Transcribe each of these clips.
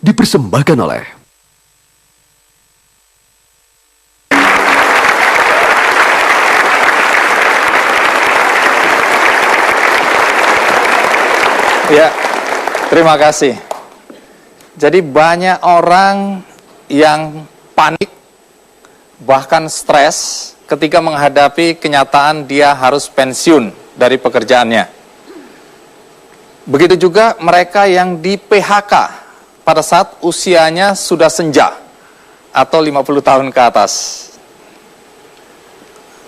dipersembahkan oleh Ya, terima kasih. Jadi banyak orang yang panik, bahkan stres ketika menghadapi kenyataan dia harus pensiun dari pekerjaannya. Begitu juga mereka yang di PHK pada saat usianya sudah senja atau 50 tahun ke atas.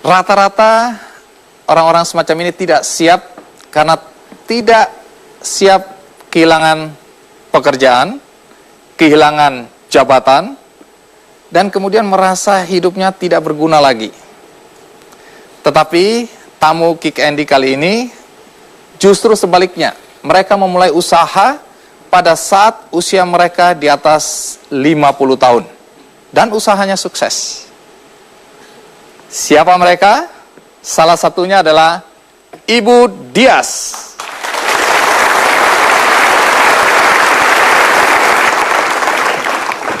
Rata-rata orang-orang semacam ini tidak siap karena tidak siap kehilangan pekerjaan, kehilangan jabatan, dan kemudian merasa hidupnya tidak berguna lagi. Tetapi tamu Kick Andy kali ini justru sebaliknya. Mereka memulai usaha pada saat usia mereka di atas 50 tahun. Dan usahanya sukses. Siapa mereka? Salah satunya adalah Ibu Dias.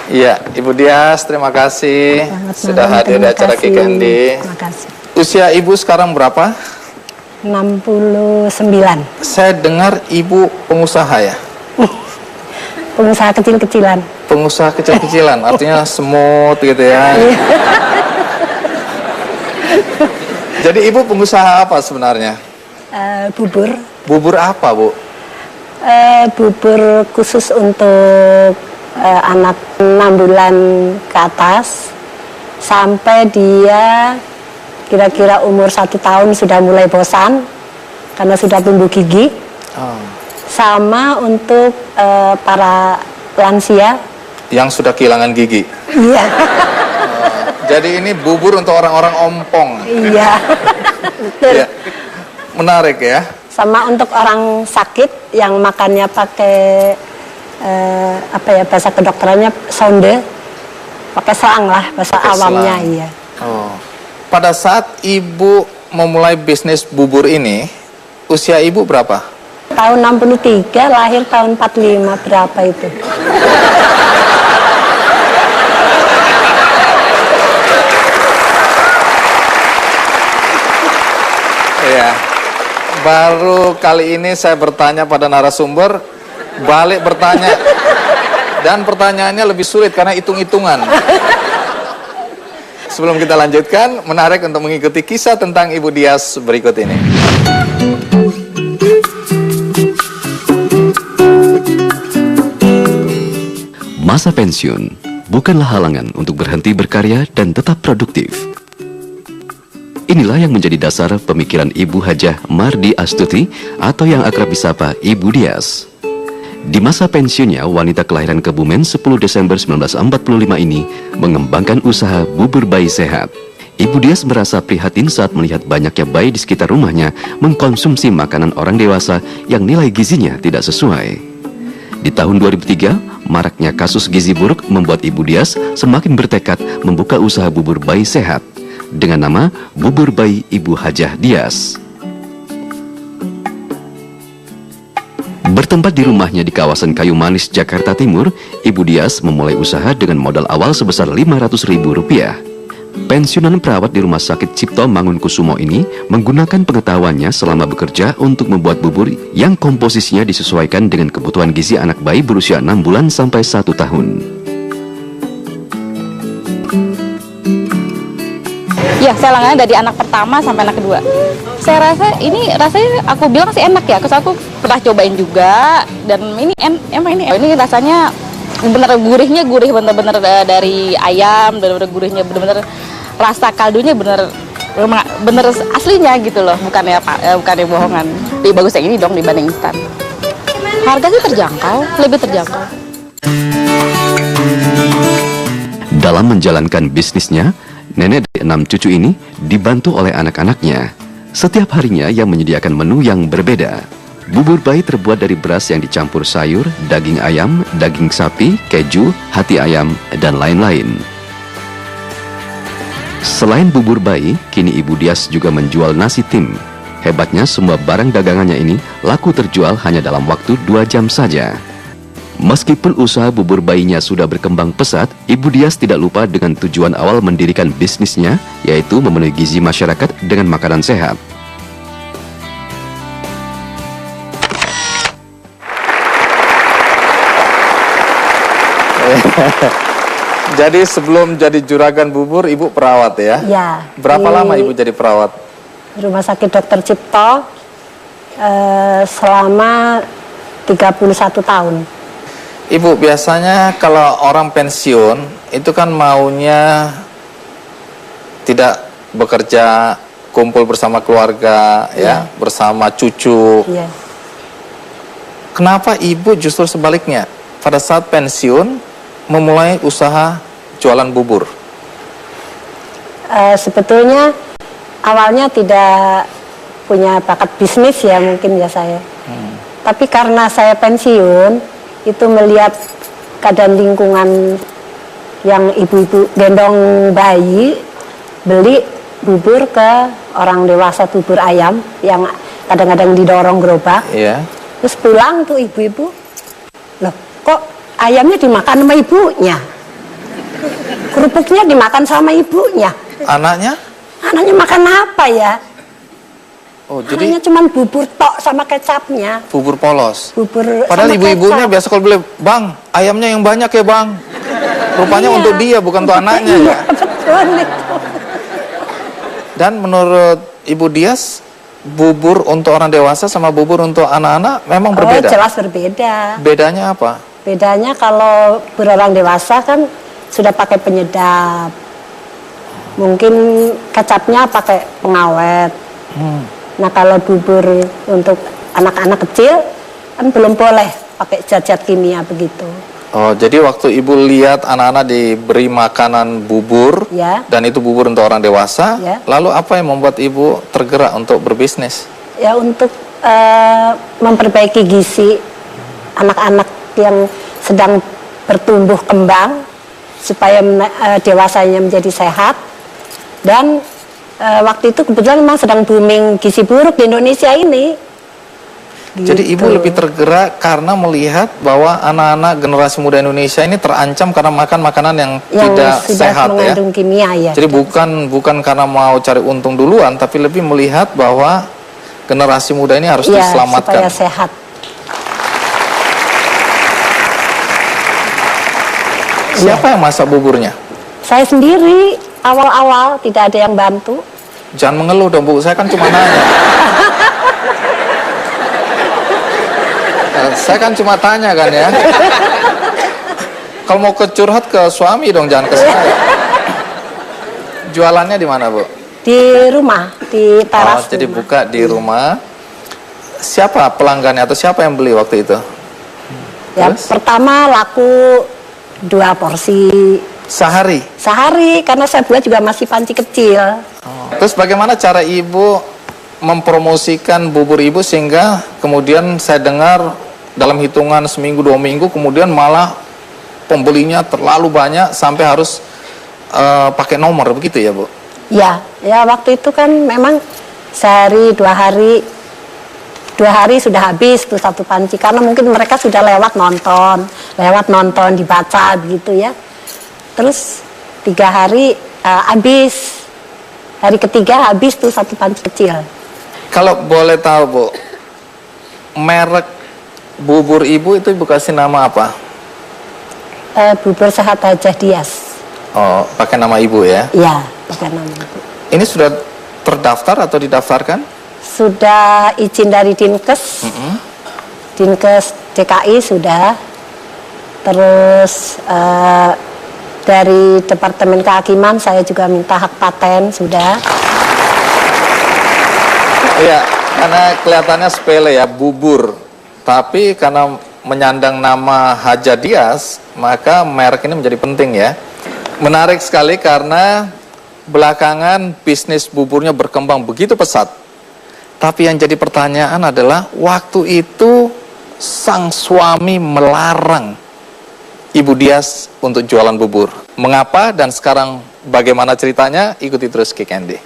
Iya, Ibu Dias, terima kasih sudah hadir di acara Kick Andy. Terima kasih. Usia Ibu sekarang berapa? 69. Saya dengar Ibu pengusaha ya? Pengusaha kecil-kecilan. Pengusaha kecil-kecilan, artinya semut gitu ya. Jadi Ibu pengusaha apa sebenarnya? Bubur. Bubur apa, Bu? Bubur khusus untuk anak 6 bulan ke atas sampai dia kira-kira umur 1 tahun sudah mulai bosan karena sudah tumbuh gigi. Sama untuk para lansia yang sudah kehilangan gigi. Iya. Jadi ini bubur untuk orang-orang ompong. Iya. Betul. Ya. Menarik ya. Sama untuk orang sakit yang makannya pakai bahasa kedokterannya sonde, pakai selang lah bahasa awamnya. Iya. Pada saat Ibu memulai bisnis bubur ini, usia Ibu berapa? Tahun 63, lahir tahun 45, berapa itu? Iya. Baru kali ini saya bertanya pada narasumber, balik bertanya, dan pertanyaannya lebih sulit karena hitung-hitungan. Sebelum kita lanjutkan, menarik untuk mengikuti kisah tentang Ibu Dias berikut ini. masa pensiun bukanlah halangan untuk berhenti berkarya dan tetap produktif. Inilah yang menjadi dasar pemikiran Ibu Hajah Mardi Astuti atau yang akrab disapa Ibu Dias. Di masa pensiunnya, wanita kelahiran Kebumen 10 Desember 1945 ini mengembangkan usaha bubur bayi sehat. Ibu Dias merasa prihatin saat melihat banyaknya bayi di sekitar rumahnya mengkonsumsi makanan orang dewasa yang nilai gizinya tidak sesuai. Di tahun 2003, maraknya kasus gizi buruk membuat Ibu Dias semakin bertekad membuka usaha bubur bayi sehat dengan nama Bubur Bayi Ibu Hajah Dias. Bertempat di rumahnya di kawasan Kayu Manis, Jakarta Timur, Ibu Dias memulai usaha dengan modal awal sebesar Rp500.000. Pensiunan perawat di Rumah Sakit Cipto Mangunkusumo ini menggunakan pengetahuannya selama bekerja untuk membuat bubur yang komposisinya disesuaikan dengan kebutuhan gizi anak bayi berusia 6 bulan sampai 1 tahun. Ya, saya langganan dari anak pertama sampai anak kedua. Saya rasa ini rasanya aku bilang sih enak ya, terus aku pernah cobain juga dan ini ini rasanya bener gurihnya gurih bener-bener dari ayam, bener-bener gurihnya bener-bener rasa kaldunya bener aslinya gitu loh, bukannya bohongan. Lebih bagus yang ini dong dibanding instan. Harga sih terjangkau, lebih terjangkau. Dalam menjalankan bisnisnya, nenek dari 6 cucu ini dibantu oleh anak-anaknya. Setiap harinya ia menyediakan menu yang berbeda. Bubur bayi terbuat dari beras yang dicampur sayur, daging ayam, daging sapi, keju, hati ayam, dan lain-lain. Selain bubur bayi, kini Ibu Dias juga menjual nasi tim. Hebatnya semua barang dagangannya ini laku terjual hanya dalam waktu 2 jam saja. Meskipun usaha bubur bayinya sudah berkembang pesat, Ibu Dias tidak lupa dengan tujuan awal mendirikan bisnisnya, yaitu memenuhi gizi masyarakat dengan makanan sehat. Jadi sebelum jadi juragan bubur, Ibu perawat ya? Ya. Berapa di lama Ibu jadi perawat? Rumah Sakit Dr. Cipto selama 31 tahun. Ibu, biasanya kalau orang pensiun, itu kan maunya tidak bekerja, kumpul bersama keluarga, ya, bersama cucu. Iya. Kenapa Ibu justru sebaliknya? Pada saat pensiun, memulai usaha jualan bubur? Sebetulnya awalnya tidak punya bakat bisnis ya mungkin ya saya. Tapi karena saya pensiun, itu melihat keadaan lingkungan yang ibu-ibu gendong bayi, beli bubur ke orang dewasa, bubur ayam yang kadang-kadang didorong gerobak. Iya. Terus pulang tuh ibu-ibu, loh kok ayamnya dimakan sama ibunya, kerupuknya dimakan sama ibunya, Anaknya? anaknya makan apa ya? Oh, Anaknya jadi cuman bubur tok sama kecapnya, bubur polos. bubur Padahal sama ibu-ibunya kecap. biasa kalau beli, "Bang, ayamnya yang banyak ya, Bang." Rupanya Iya. untuk dia, bukan untuk anaknya Iya, ya. betul itu. Dan menurut Ibu Dias, bubur untuk orang dewasa sama bubur untuk anak-anak memang berbeda. Oh, jelas berbeda. Bedanya apa? Bedanya kalau berorang dewasa kan sudah pakai penyedap. Mungkin kecapnya pakai pengawet. Nah, kalau bubur untuk anak-anak kecil kan belum boleh pakai zat-zat kimia begitu. Oh, jadi waktu Ibu lihat anak-anak diberi makanan bubur, Ya. dan itu bubur untuk orang dewasa, Ya. lalu apa yang membuat Ibu tergerak untuk berbisnis? Ya, untuk memperbaiki gizi anak-anak yang sedang bertumbuh kembang supaya dewasanya menjadi sehat. Dan waktu itu kebetulan memang sedang booming gizi buruk di Indonesia ini. Jadi Gitu. Ibu lebih tergerak karena melihat bahwa anak-anak generasi muda Indonesia ini terancam karena makan makanan yang tidak sudah sehat ya. mengandung kimia ya. Jadi bukan karena mau cari untung duluan, tapi lebih melihat bahwa generasi muda ini harus ya, diselamatkan. supaya sehat. Siapa yang masak buburnya? Saya sendiri awal-awal tidak ada yang bantu. Jangan mengeluh dong Bu, saya kan cuma nanya. Saya kan cuma tanya kan ya. Kalau mau curhat ke suami dong, jangan ke saya. Jualannya di mana Bu? Di rumah, di Oh, teras jadi rumah. buka di rumah. Siapa pelanggannya atau siapa yang beli waktu itu? Ya, Terus? pertama laku 2 porsi Sehari. sehari karena saya buat juga masih panci kecil. Terus bagaimana cara Ibu mempromosikan bubur Ibu sehingga kemudian saya dengar dalam hitungan seminggu 2 minggu kemudian malah pembelinya terlalu banyak sampai harus pakai nomor begitu ya Bu? Ya, ya waktu itu kan memang sehari 2 hari sudah habis tuh 1 panci karena mungkin mereka sudah lewat nonton dibaca begitu ya. Terus 3 hari habis, hari ketiga habis tuh 1 panci kecil. Kalau boleh tahu Bu, merek bubur Ibu itu Ibu kasih nama apa? Bubur Sehat Hajah Dias. Oh, pakai nama Ibu ya? Ya, pakai nama itu. Ini sudah terdaftar atau didaftarkan? Sudah izin dari Dinkes, Dinkes DKI sudah. Terus dari Departemen Kehakiman saya juga minta hak paten sudah. Iya, karena kelihatannya sepele ya, bubur. Tapi karena menyandang nama Hajah Dias, maka merek ini menjadi penting ya. Menarik sekali karena belakangan bisnis buburnya berkembang begitu pesat. Tapi yang jadi pertanyaan adalah waktu itu sang suami melarang Ibu Dias untuk jualan bubur. Mengapa dan sekarang bagaimana ceritanya? Ikuti terus Kick Andy.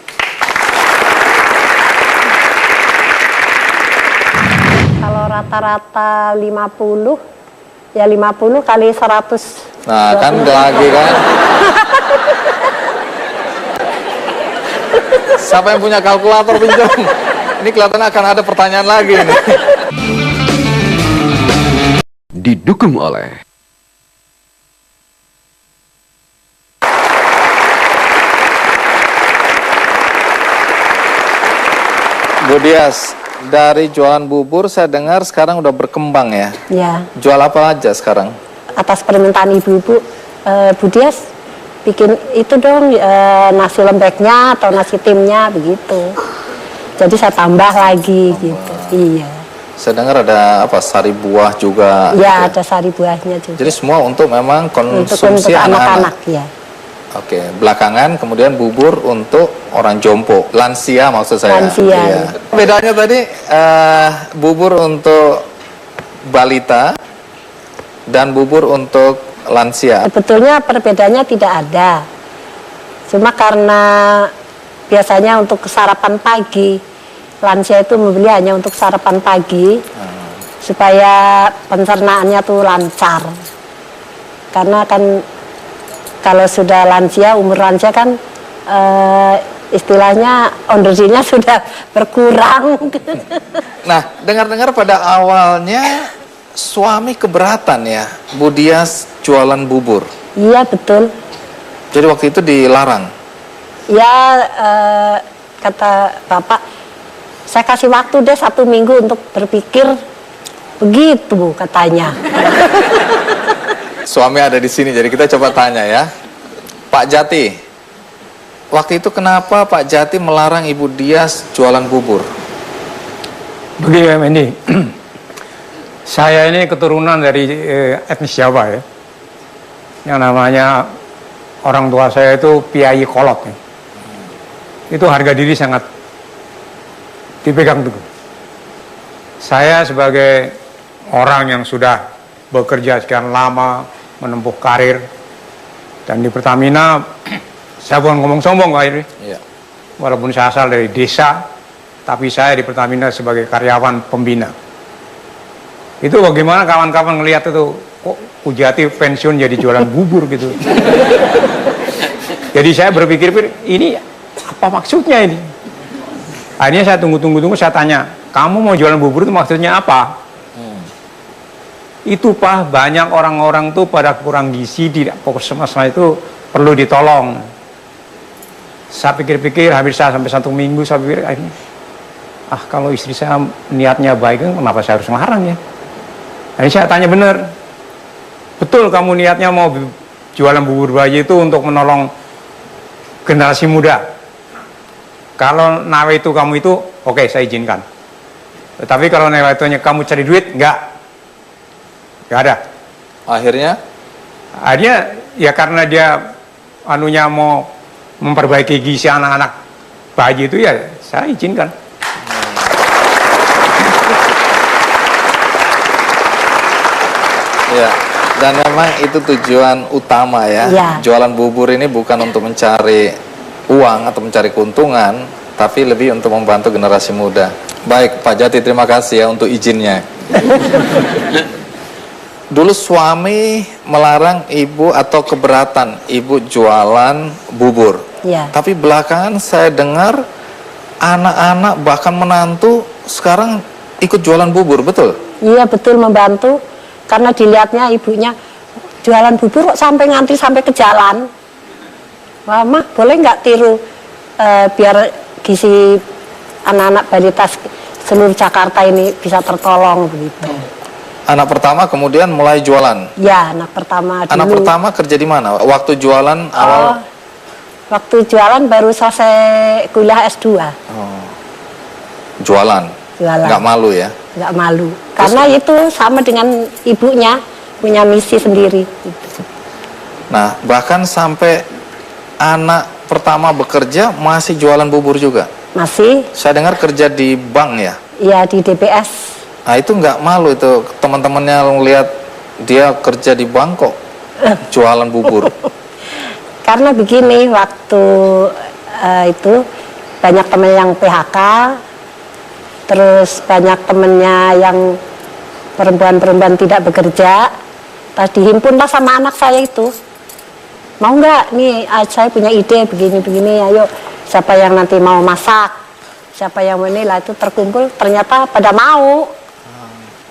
Kalau rata-rata 50 Ya 50 kali 100. Nah, kan lagi kan. Siapa yang punya kalkulator pinjam? Ini kelihatannya akan ada pertanyaan lagi ini. Didukung oleh Bu Dias, dari jualan bubur saya dengar sekarang udah berkembang ya. Ya, Jual apa aja sekarang? atas permintaan ibu-ibu, Bu Dias bikin itu dong nasi lembeknya atau nasi timnya begitu. Jadi saya tambah lagi gitu. Iya. Saya dengar ada apa, sari buah juga. Ya, ada sari buahnya juga. Jadi semua untuk memang Untuk konsumsi anak-anak. anak-anak ya. Oke, belakangan kemudian bubur untuk orang jompo, lansia maksud saya. Lansia, Iya. Bedanya tadi bubur untuk balita dan bubur untuk lansia. Sebetulnya perbedaannya tidak ada. Cuma karena biasanya untuk sarapan pagi, lansia itu membeli hanya untuk sarapan pagi, supaya pencernaannya tuh lancar. Karena kan kalau sudah lansia, umur lansia kan istilahnya ondosinya sudah berkurang. Nah, dengar-dengar pada awalnya suami keberatan ya, Bu Dias jualan bubur. Iya betul. Jadi waktu itu dilarang. Ya kata bapak, saya kasih waktu deh 1 minggu untuk berpikir, begitu katanya. Suami ada di sini, jadi kita coba tanya ya. Pak Jati, waktu itu kenapa Pak Jati melarang Ibu Dias jualan bubur? Begini Om Endi, saya ini keturunan dari etnis Jawa ya. Yang namanya orang tua saya itu Piai Kolot ya. Itu harga diri sangat dipegang teguh. Saya sebagai orang yang sudah bekerja sekian lama, menempuh karir, dan di Pertamina saya bukan ngomong sombong Pak Iri. Iya. Walaupun saya asal dari desa, tapi saya di Pertamina sebagai karyawan pembina. Itu bagaimana kawan-kawan ngelihat itu, kok Pujati pensiun jadi jualan bubur gitu. Jadi saya berpikir, ini apa maksudnya ini? Akhirnya saya tunggu, saya tanya, kamu mau jualan bubur itu maksudnya apa? Itu Pak, banyak orang-orang tuh pada kurang gizi di puskesmas itu perlu ditolong. Saya pikir-pikir, hampir saya sampai 1 minggu, saya pikir akhirnya, kalau istri saya niatnya baik, kenapa saya harus ngelarang ya? Akhirnya saya tanya bener, betul kamu niatnya mau jualan bubur bayi itu untuk menolong generasi muda? Kalau nawa itu kamu itu, oke, saya izinkan. Tetapi kalau nawa itu hanya kamu cari duit, enggak ada. Akhirnya Ya karena dia anunya mau memperbaiki gizi anak-anak bayi itu, ya saya izinkan. ya, dan memang itu tujuan utama ya. Iya. Jualan bubur ini bukan untuk mencari uang atau mencari keuntungan, tapi lebih untuk membantu generasi muda. Baik Pak Jati, terima kasih ya untuk izinnya. Dulu suami melarang ibu atau keberatan ibu jualan bubur. Ya. Tapi belakangan saya dengar anak-anak bahkan menantu sekarang ikut jualan bubur, betul? Iya betul, membantu. Karena dilihatnya ibunya jualan bubur kok sampai ngantri sampai ke jalan. Mama boleh nggak tiru biar gizi anak-anak balita seluruh Jakarta ini bisa tertolong begitu. Anak pertama kemudian mulai jualan. Ya, anak pertama dulu. Anak pertama kerja di mana? Waktu jualan awal? Waktu jualan baru selesai kuliah S2. Jualan. Nggak malu ya? Nggak malu. Karena itu sama dengan ibunya, punya misi sendiri. Gitu. Nah, bahkan sampai anak pertama bekerja masih jualan bubur juga? Masih? Saya dengar kerja di bank ya? Iya, di DPS. Nah, itu nggak malu itu teman-temannya ngelihat dia kerja di bank kok jualan bubur? Karena begini, waktu itu banyak teman yang PHK, terus banyak temennya yang perempuan-perempuan tidak bekerja, Pas dihimpun lah sama anak saya itu, mau nggak nih saya punya ide begini-begini, ayo siapa yang nanti mau masak, siapa yang ini lah, itu terkumpul ternyata pada mau.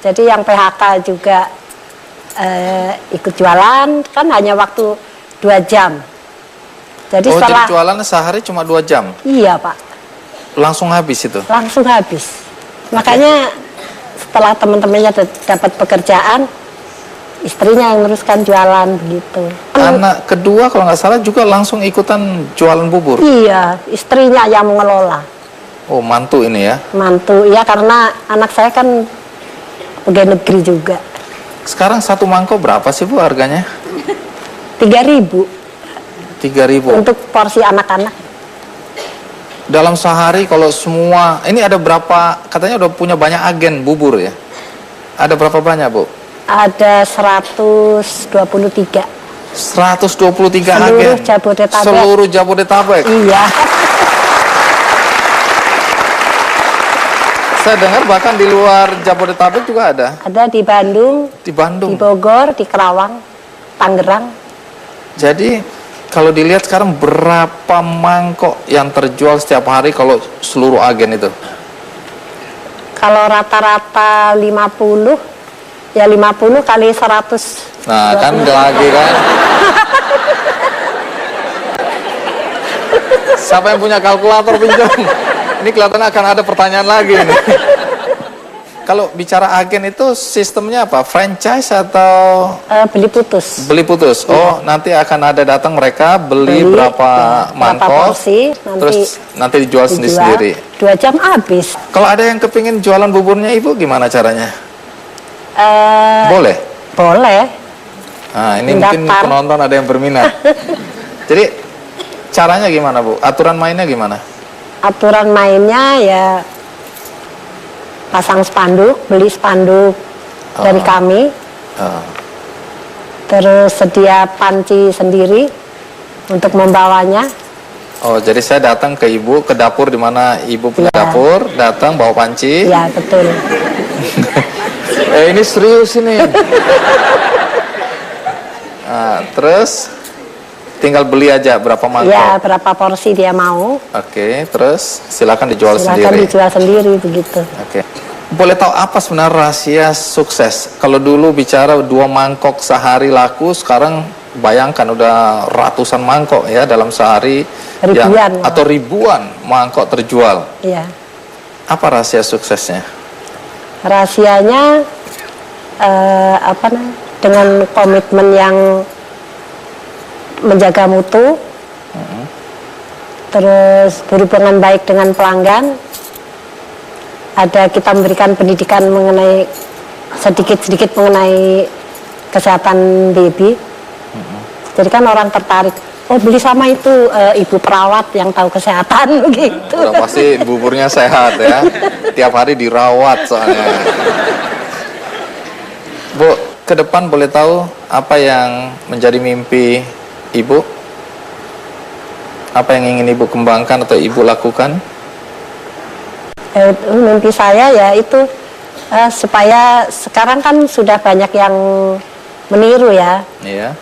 Jadi yang PHK juga ikut jualan, kan hanya waktu 2 jam. Jadi setelah jadi jualannya sehari cuma 2 jam? Iya Pak. Langsung habis itu? Langsung habis. Makanya setelah teman-temannya dapat pekerjaan, istrinya yang nguruskan jualan begitu. Anak kedua kalau nggak salah juga langsung ikutan jualan bubur? Iya, istrinya yang mengelola. Oh, mantu ini ya? Mantu, ya karena anak saya kan pegawai negeri juga. Sekarang satu mangkok berapa sih Bu harganya? 3.000 3.000. untuk porsi anak-anak. Dalam sehari kalau semua, ini ada berapa, katanya udah punya banyak agen bubur ya? Ada berapa banyak Bu? Ada 123. 123 Seluruh agen? Jabodetabek. Seluruh Jabodetabek? Iya. Saya dengar bahkan di luar Jabodetabek juga ada? Ada di Bandung, Di Bandung? di Bogor, di Kerawang, Tangerang. Jadi kalau dilihat sekarang berapa mangkok yang terjual setiap hari kalau seluruh agen itu? Kalau rata-rata 50, ya 50 kali 100. Nah kan lagi kan. Siapa yang punya kalkulator pinjam? Ini kelihatannya akan ada pertanyaan lagi ini. Kalau bicara agen itu sistemnya apa? Franchise atau Beli putus. beli putus? Oh, nanti akan ada datang mereka beli berapa mangkok, porsi, terus nanti dijual sendiri-sendiri. 2 jam habis. Kalau ada yang kepingin jualan buburnya Ibu, gimana caranya? Boleh? Boleh. Nah, ini mungkin Mendaftar. penonton ada yang berminat. Jadi, caranya gimana Bu? Aturan mainnya gimana? Aturan mainnya ya pasang spanduk, beli spanduk dari kami. Terus sedia panci sendiri untuk membawanya. Oh, jadi saya datang ke Ibu, ke dapur di mana Ibu punya Ya. dapur, datang bawa panci. Ya, betul. Ini serius ini. Nah, terus tinggal beli aja berapa mangkok. Ya, berapa porsi dia mau. Oke, terus silakan dijual Silakan sendiri. dijual sendiri begitu. Oke. Boleh tahu apa sebenarnya rahasia sukses? Kalau dulu bicara 2 mangkok sehari laku, sekarang bayangkan udah ratusan mangkok ya dalam sehari. Ribuan. Atau ribuan mangkok terjual. Iya. Apa rahasia suksesnya? Rahasianya dengan komitmen yang menjaga mutu, terus berhubungan baik dengan pelanggan, ada kita memberikan pendidikan mengenai sedikit-sedikit mengenai kesehatan baby. Jadi kan orang tertarik, oh beli sama itu ibu perawat yang tahu kesehatan gitu. Udah pasti buburnya sehat ya. Tiap hari dirawat soalnya. Bu, ke depan boleh tahu apa yang menjadi mimpi Ibu? Apa yang ingin Ibu kembangkan atau Ibu lakukan? Mimpi saya ya itu supaya sekarang kan sudah banyak yang meniru ya. Iya.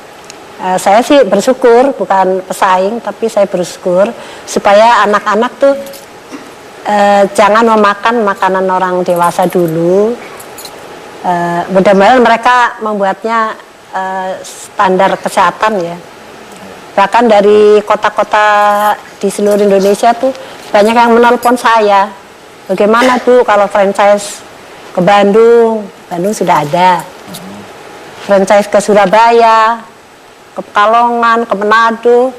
Saya sih bersyukur, bukan pesaing, tapi saya bersyukur supaya anak-anak tuh jangan memakan makanan orang dewasa dulu. Mudah-mudahan mereka membuatnya standar kesehatan ya. Bahkan dari kota-kota di seluruh Indonesia tuh banyak yang menelpon saya. Bagaimana Bu kalau franchise ke Bandung? Bandung sudah ada. Franchise ke Surabaya, ke Pekalongan, ke Manado,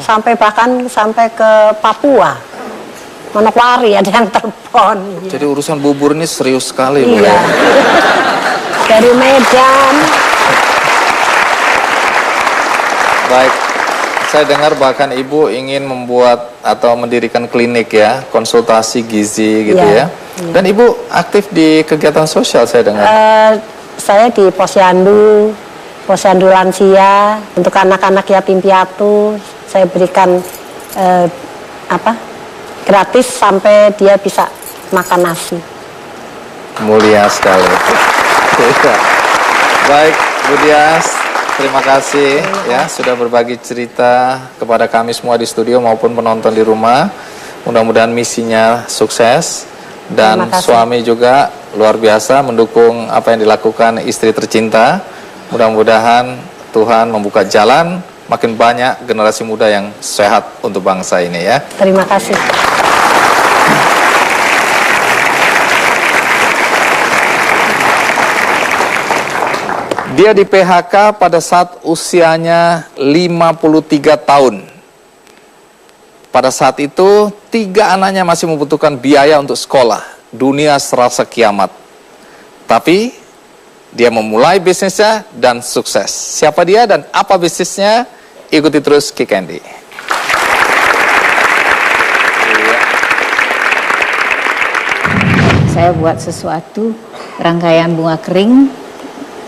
sampai ke Papua, Manokwari ada yang telepon. Jadi urusan bubur ini serius sekali Bu Iya. ya. Dari Medan. Baik. Saya dengar bahkan Ibu ingin membuat atau mendirikan klinik ya, konsultasi gizi gitu Iya. ya. Dan Ibu aktif di kegiatan sosial saya dengar. Saya di Posyandu lansia untuk anak-anak yatim piatu. Saya berikan gratis sampai dia bisa makan nasi. Mulia sekali. Baik, Bu Dias, terima kasih ya sudah berbagi cerita kepada kami semua di studio maupun penonton di rumah. Mudah-mudahan misinya sukses dan Terima kasih. suami juga luar biasa mendukung apa yang dilakukan istri tercinta. Mudah-mudahan Tuhan membuka jalan makin banyak generasi muda yang sehat untuk bangsa ini ya. Terima kasih. Dia di PHK pada saat usianya 53 tahun. Pada saat itu, 3 anaknya masih membutuhkan biaya untuk sekolah. Dunia serasa kiamat. Tapi, dia memulai bisnisnya dan sukses. Siapa dia dan apa bisnisnya? Ikuti terus Ki Candy. Saya buat sesuatu, rangkaian bunga kering.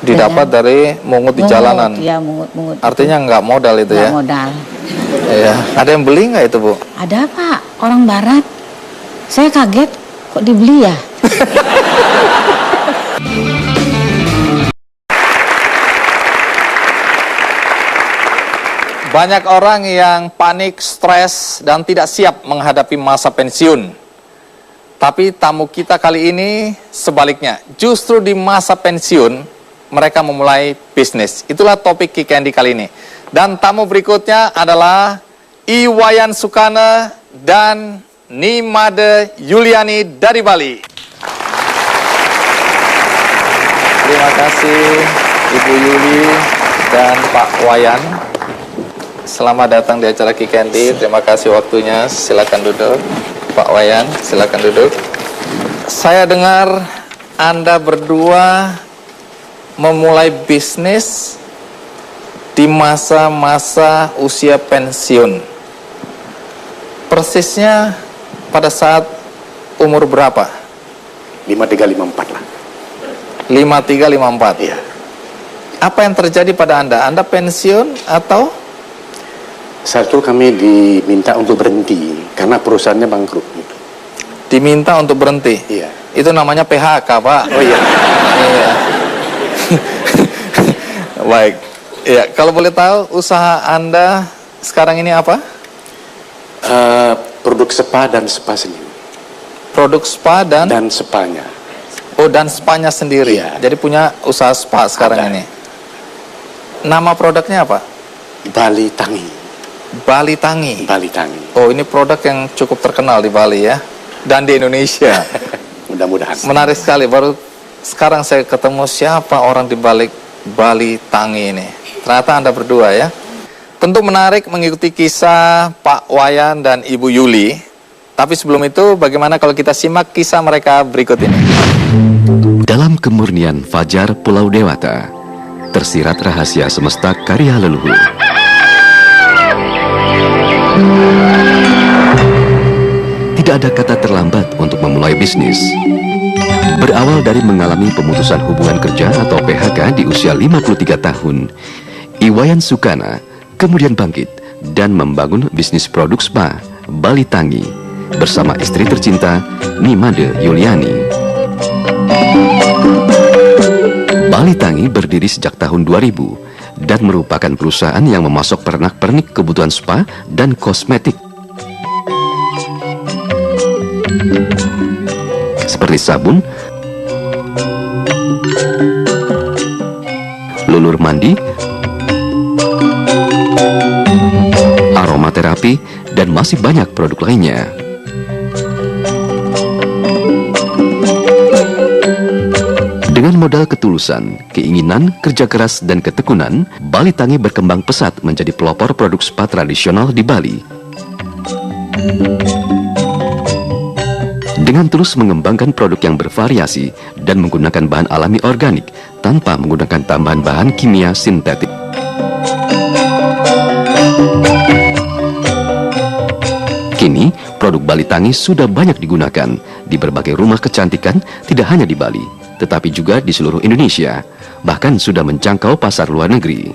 Didapat dari mungut di jalanan. Iya, mungut. Artinya nggak modal itu Nggak ya? modal. Iya. Ada yang beli nggak itu, Bu? Ada Pak, orang barat. Saya kaget, kok dibeli ya? Banyak orang yang panik, stres, dan tidak siap menghadapi masa pensiun. Tapi tamu kita kali ini sebaliknya. Justru di masa pensiun, mereka memulai bisnis. Itulah topik Ki Candy kali ini. Dan tamu berikutnya adalah Iwayan Sukana dan Nimade Yuliani dari Bali. Terima kasih Ibu Yuli dan Pak Wayan. Selamat datang di acara Ki Candy. Terima kasih waktunya. Silakan duduk. Pak Wayan, silakan duduk. Saya dengar Anda berdua memulai bisnis di masa-masa usia pensiun. Persisnya pada saat umur berapa? 5354 lah. 5354. Iya. Apa yang terjadi pada Anda? Anda pensiun atau? Saat itu kami diminta untuk berhenti karena perusahaannya bangkrut. Diminta untuk berhenti? Iya. Itu namanya PHK, Pak. Oh iya. Iya. Baik. Ya, kalau boleh tahu usaha Anda sekarang ini apa? Produk spa dan spa sendiri. Produk spa dan spanya. oh, dan spanya sendiri. Iya. Jadi punya usaha spa sekarang Ada. ini. Nama produknya apa? Bali Tangi. Bali Tangi. Bali Tangi. Oh, ini produk yang cukup terkenal di Bali ya. Dan di Indonesia. Mudah-mudahan. Menarik sekali. Baru sekarang saya ketemu siapa orang di balik Bali Tangi ini. Ternyata Anda berdua ya. Tentu menarik mengikuti kisah Pak Wayan dan Ibu Yuli. Tapi sebelum itu, bagaimana kalau kita simak kisah mereka berikut ini? Dalam kemurnian fajar Pulau Dewata, tersirat rahasia semesta karya leluhur. Tidak ada kata terlambat untuk memulai bisnis. Berawal dari mengalami pemutusan hubungan kerja atau PHK di usia 53 tahun, Iwayan Sukana kemudian bangkit dan membangun bisnis produk spa Bali Tangi bersama istri tercinta Nimade Yuliani. Bali Tangi berdiri sejak tahun 2000 dan merupakan perusahaan yang memasok pernak-pernik kebutuhan spa dan kosmetik. Seperti sabun, lulur mandi, aromaterapi, dan masih banyak produk lainnya. Dengan modal ketulusan, keinginan, kerja keras, dan ketekunan, Bali Tangi berkembang pesat menjadi pelopor produk spa tradisional di Bali. Dengan terus mengembangkan produk yang bervariasi dan menggunakan bahan alami organik tanpa menggunakan tambahan bahan kimia sintetik. Kini, produk Bali Tangi sudah banyak digunakan di berbagai rumah kecantikan, tidak hanya di Bali, tetapi juga di seluruh Indonesia, bahkan sudah menjangkau pasar luar negeri.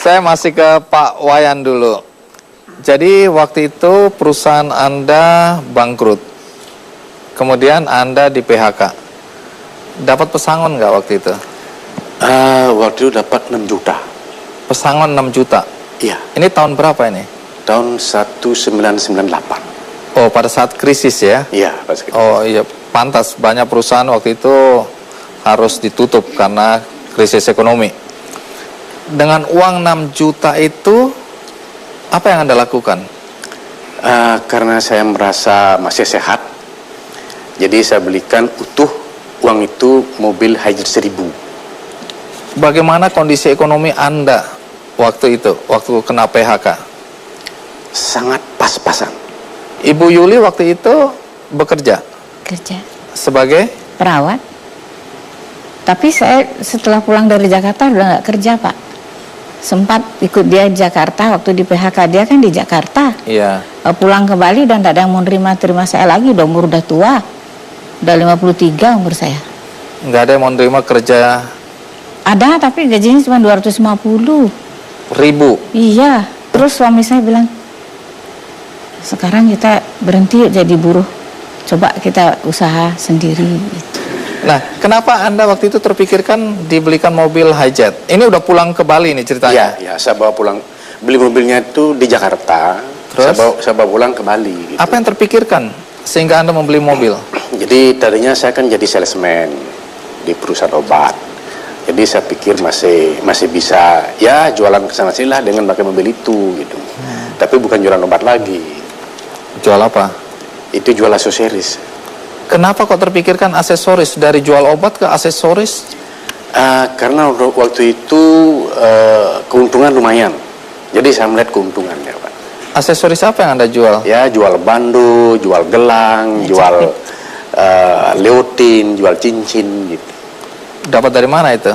Saya masih ke Pak Wayan dulu. Jadi waktu itu perusahaan Anda bangkrut. Kemudian Anda di PHK. Dapat pesangon nggak waktu itu? Waktu itu dapat 6 juta. Pesangon 6 juta. Iya, Ini tahun berapa ini? tahun 1998. Oh, pada saat krisis ya? Iya, pas gitu. Oh iya, pantas banyak perusahaan waktu itu harus ditutup karena krisis ekonomi. Dengan uang 6 juta itu, apa yang Anda lakukan? Karena saya merasa masih sehat, jadi saya belikan utuh uang itu mobil High-Jet 1000. Bagaimana kondisi ekonomi Anda waktu itu, waktu kena PHK? Sangat pas-pasan. Ibu Yuli waktu itu bekerja Kerja sebagai perawat. Tapi saya setelah pulang dari Jakarta udah nggak kerja, Pak. Sempat ikut dia di Jakarta waktu di PHK, dia kan di Jakarta. iya. Pulang ke Bali dan tidak ada yang mau terima saya lagi, umur udah tua. Udah 53 umur saya. Nggak ada yang mau nerima kerja Ada, tapi gajinya cuma 250. ribu. Iya. Terus suami saya bilang, sekarang kita berhenti yuk jadi buruh. Coba kita usaha sendiri. Gitu. Nah, kenapa Anda waktu itu terpikirkan dibelikan mobil High-Jet? Ini udah pulang ke Bali nih ceritanya. Iya, saya bawa pulang. Beli mobilnya itu di Jakarta. Terus? Saya bawa pulang ke Bali. Gitu. Apa yang terpikirkan sehingga Anda membeli mobil? Jadi tadinya saya kan jadi salesman di perusahaan obat. Jadi saya pikir masih bisa ya jualan kesana sini lah dengan pakai mobil itu gitu. Tapi bukan jualan obat lagi. Jual apa? Itu jual aksesoris. Kenapa kok terpikirkan aksesoris? Dari jual obat ke aksesoris? Karena waktu itu keuntungan lumayan. Jadi saya melihat keuntungannya, Pak. Aksesoris apa yang Anda jual? Ya jual bandu, jual gelang, jual leotin, jual cincin gitu. Dapat dari mana itu?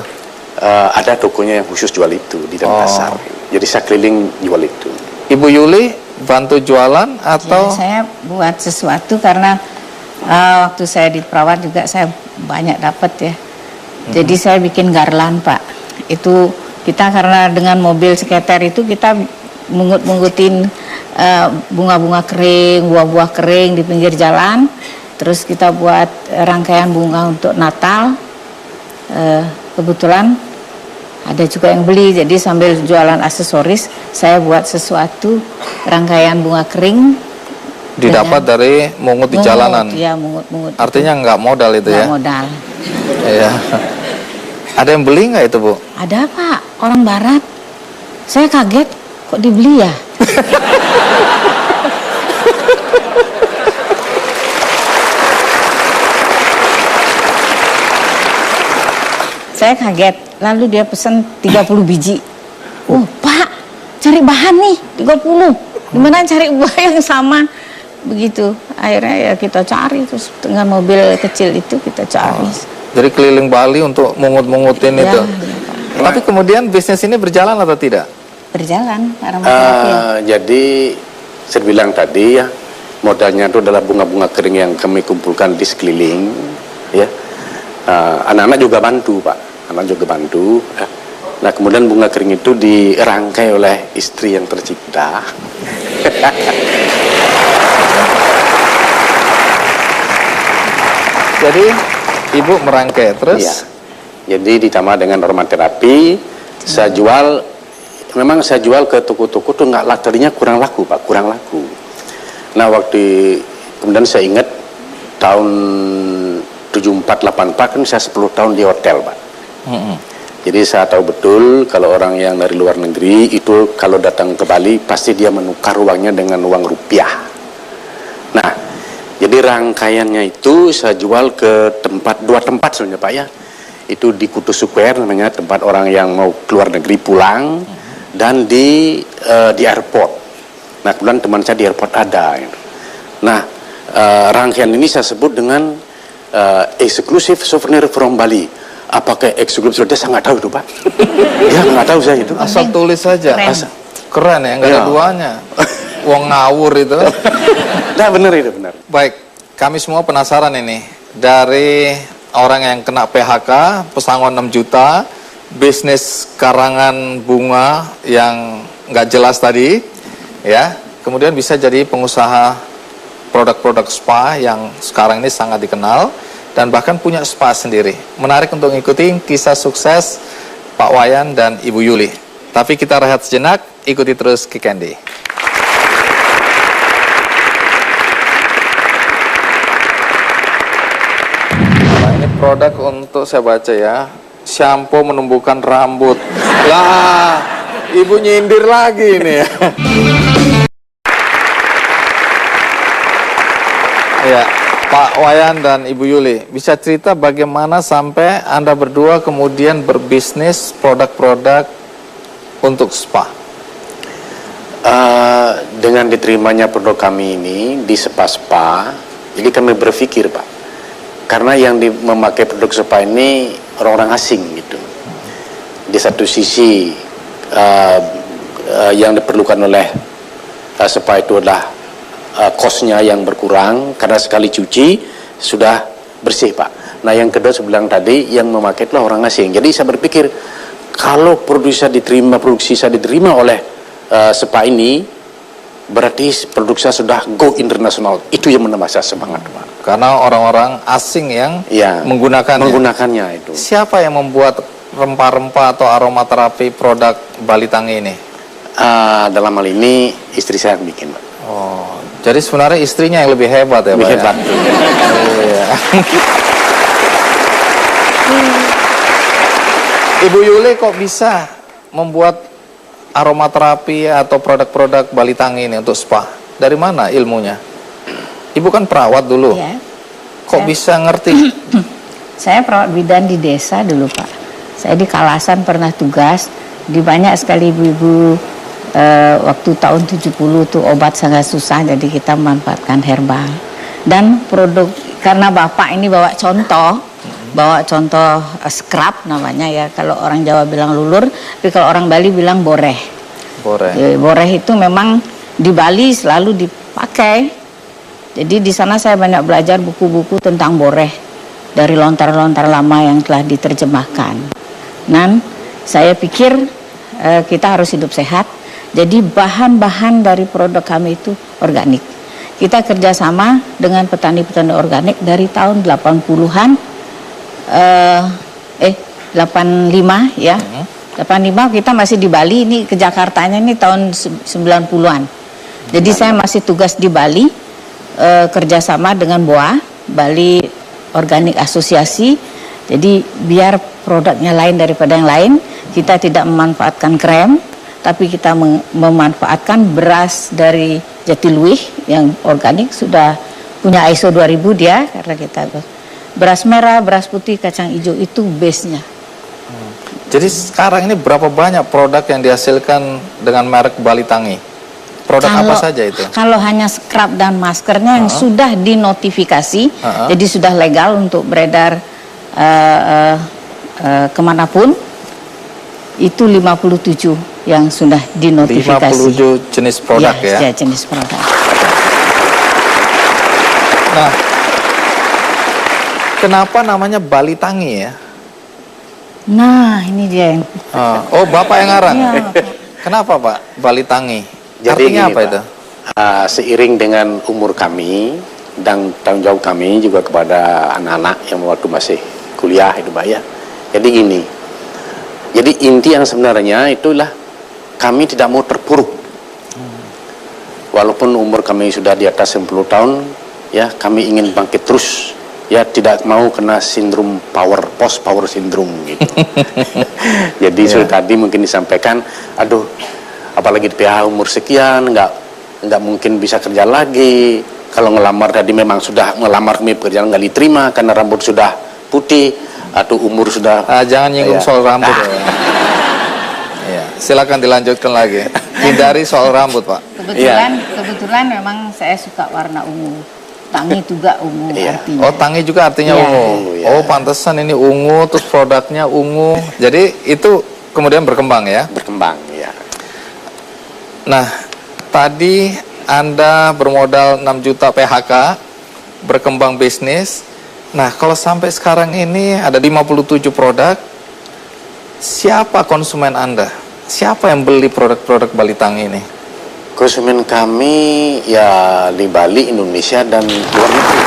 Ada tokonya yang khusus jual itu di Denpasar. Jadi saya keliling jual itu. Ibu Yuli bantu jualan atau? Ya, saya buat sesuatu karena waktu saya di perawat juga saya banyak dapat ya. Jadi saya bikin garland, Pak. Itu kita karena dengan mobil skater itu kita mungut-mungutin bunga-bunga kering, buah-buah kering di pinggir jalan. Terus kita buat rangkaian bunga untuk Natal. Kebetulan ada juga yang beli, jadi sambil jualan aksesoris saya buat sesuatu rangkaian bunga kering Didapat dari mungut di jalanan? Iya, mungut. Artinya nggak modal itu ya? Nggak modal. Iya. Ada yang beli nggak itu, Bu? Ada, Pak, orang barat. Saya kaget kok dibeli ya. Saya kaget, lalu dia pesan 30 biji. Oh, Pak, cari bahan nih, 30. Gimana cari bahan yang sama? Begitu, akhirnya ya kita cari, terus dengan mobil kecil itu kita cari. Jadi keliling Bali untuk mungut-mungutin Ya, itu. ya, Pak. Tapi kemudian bisnis ini berjalan atau tidak? Berjalan, karena makin. Jadi saya bilang tadi ya, modalnya itu adalah bunga-bunga kering yang kami kumpulkan di sekeliling. Ya, anak-anak juga bantu, Pak. Anak juga bantu. Nah, kemudian bunga kering itu dirangkai oleh istri yang tercipta. Jadi ibu merangkai terus? Iya. Jadi ditambah dengan aromaterapi, saya jual. Memang saya jual ke toko-toko tuh nggak, tadinya kurang laku, Pak, kurang laku. Nah, kemudian saya ingat tahun 74-84 kan saya 10 tahun di hotel, Pak. Jadi saya tahu betul kalau orang yang dari luar negeri itu kalau datang ke Bali pasti dia menukar uangnya dengan uang rupiah. Nah, jadi rangkaiannya itu saya jual ke dua tempat sebenarnya, Pak ya. Itu di Kutu Square namanya, tempat orang yang mau keluar negeri pulang, dan di airport. Nah, kemudian teman saya di airport ada. Nah, rangkaian ini saya sebut dengan exclusive souvenir from Bali. Apakah eksklusif sudah saya nggak tahu itu, Pak. Ya nggak tahu saya itu. Asal tulis saja. Keren ya, nggak ada duanya. Wong ngawur itu. Nah, benar itu, benar. Baik, kami semua penasaran ini. Dari orang yang kena PHK, pesangon 6 juta, bisnis karangan bunga yang nggak jelas tadi, ya. Kemudian bisa jadi pengusaha produk-produk spa yang sekarang ini sangat dikenal dan bahkan punya spa sendiri. Menarik untuk mengikuti kisah sukses Pak Wayan dan Ibu Yuli. Tapi kita rehat sejenak, ikuti terus Kick Candy. Nah, ini produk untuk saya baca ya, shampoo menumbuhkan rambut. Lah, Ibu nyindir lagi ini ya. Ya, Pak Wayan dan Ibu Yuli, bisa cerita bagaimana sampai Anda berdua kemudian berbisnis produk-produk untuk spa? Dengan diterimanya produk kami ini di spa-spa, jadi kami berpikir Pak, karena yang memakai produk spa ini orang-orang asing gitu. Di satu sisi yang diperlukan oleh spa itu adalah kosnya yang berkurang karena sekali cuci sudah bersih Pak. Nah yang kedua saya bilang tadi yang memakai itulah orang asing. Jadi saya berpikir kalau produksi saya diterima oleh spa ini berarti produk saya sudah go internasional. Itu yang menambah saya semangat Pak. Karena orang-orang asing yang menggunakannya itu. Siapa yang membuat rempah-rempah atau aromaterapi produk Bali Tangi ini? Dalam hal ini istri saya yang bikin Pak. Oh, jadi sebenarnya istrinya yang lebih hebat ya Pak? Lebih hebat. Iya. Ibu Yuli kok bisa membuat aromaterapi atau produk-produk Bali Tangi ini untuk spa? Dari mana ilmunya? Ibu kan perawat dulu. Ya. Kok bisa ngerti? Saya perawat bidan di desa dulu Pak. Saya di Kalasan pernah tugas di banyak sekali ibu-ibu. Waktu tahun 70 tuh obat sangat susah, jadi kita memanfaatkan herbal dan produk. Karena bapak ini bawa contoh scrub namanya ya, kalau orang Jawa bilang lulur, tapi kalau orang Bali bilang boreh. Boreh itu memang di Bali selalu dipakai. Jadi di sana saya banyak belajar buku-buku tentang boreh dari lontar-lontar lama yang telah diterjemahkan. Dan saya pikir kita harus hidup sehat. Jadi bahan-bahan dari produk kami itu organik. Kita kerjasama dengan petani-petani organik dari tahun 80-an, 85 ya. 85 kita masih di Bali, ini ke Jakartanya ini tahun 90-an. Jadi saya masih tugas di Bali, kerjasama dengan BOA, Bali Organic Asosiasi. Jadi biar produknya lain daripada yang lain, kita tidak memanfaatkan krem, tapi kita memanfaatkan beras dari Jatiluwih yang organik, sudah punya ISO 2000 dia, karena kita beras merah, beras putih, kacang hijau itu base-nya. Jadi sekarang ini berapa banyak produk yang dihasilkan dengan merek Bali Tangi? Produk apa saja itu? Kalau hanya scrub dan maskernya yang sudah dinotifikasi, jadi sudah legal untuk beredar kemanapun, itu 57 yang sudah dinotifikasi. 57 jenis produk ya? Ya, jenis produk. Nah, kenapa namanya Bali Tangi ya? Nah, ini dia yang... Oh, Bapak yang ngarang? Ya. Kenapa Pak, Bali Tangi? Jadi artinya gini, apa Pak, itu? Seiring dengan umur kami dan tanggung jawab kami juga kepada anak-anak yang waktu masih kuliah itu Pak ya. Jadi gini, jadi inti yang sebenarnya itulah kami tidak mau terpuruk. Walaupun umur kami sudah di atas 10 tahun, ya kami ingin bangkit terus. Ya tidak mau kena sindrom post power syndrome gitu. Jadi sudah tadi mungkin disampaikan, aduh, apalagi di PH umur sekian, nggak mungkin bisa kerja lagi. Kalau ngelamar tadi memang sudah ngelamar pekerjaan nggak diterima karena rambut sudah putih atau umur sudah. Jangan nyinggung soal rambut. Ya, silakan dilanjutkan lagi. Hindari soal rambut Pak. Kebetulan memang saya suka warna ungu. Tangi juga ungu artinya. Oh, Tangi juga artinya ungu. Oh, pantesan ini ungu, terus produknya ungu. Jadi itu kemudian berkembang ya? Berkembang, ya. Nah, tadi Anda bermodal 6 juta PHK, berkembang bisnis. Nah, kalau sampai sekarang ini ada 57 produk, siapa konsumen Anda? Siapa yang beli produk-produk Balitang ini? Konsumen kami ya di Bali, Indonesia, dan luar negeri.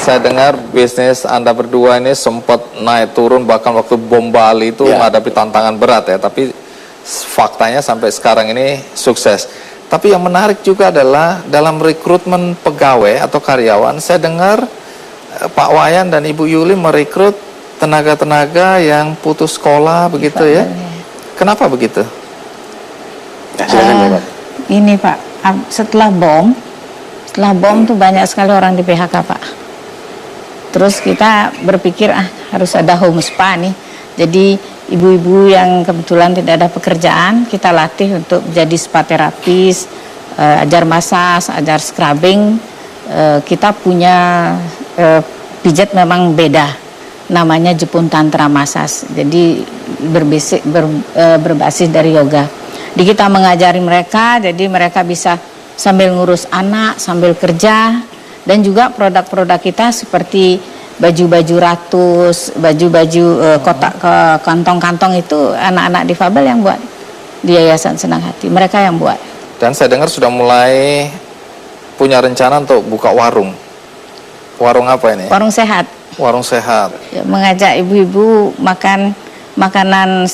Saya dengar bisnis Anda berdua ini sempat naik turun, bahkan waktu bom Bali itu Ya. menghadapi tantangan berat ya, tapi faktanya sampai sekarang ini sukses. Tapi yang menarik juga adalah dalam rekrutmen pegawai atau karyawan, saya dengar Pak Wayan dan Ibu Yuli merekrut tenaga-tenaga yang putus sekolah begitu ya. Kenapa begitu? Nah, silakan ya, Pak. Ini Pak, setelah bom tuh banyak sekali orang di PHK Pak. Terus kita berpikir harus ada home spa nih. Jadi ibu-ibu yang kebetulan tidak ada pekerjaan, kita latih untuk jadi spa terapis, ajar massage, ajar scrubbing. Kita punya pijat memang beda, namanya Jepun Tantra Massage. Jadi berbasis dari yoga. Jadi kita mengajari mereka, jadi mereka bisa sambil ngurus anak, sambil kerja. Dan juga produk-produk kita seperti baju-baju ratus, baju-baju kotak kantong-kantong itu anak-anak difabel yang buat di Yayasan Senang Hati. Mereka yang buat. Dan saya dengar sudah mulai punya rencana untuk buka warung. Warung apa ini? Warung sehat. Warung sehat. Ya, mengajak ibu-ibu makan makanan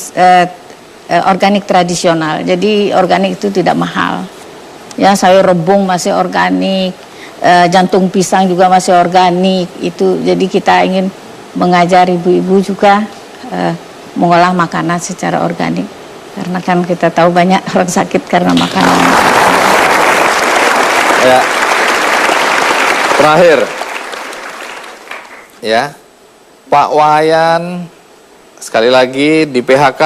organik tradisional. Jadi organik itu tidak mahal. Ya, sayur rebung masih organik. Jantung pisang juga masih organik itu. Jadi kita ingin mengajar ibu-ibu juga mengolah makanan secara organik, karena kan kita tahu banyak orang sakit karena makanan. Ya. Terakhir. Ya. Pak Wayan sekali lagi di PHK,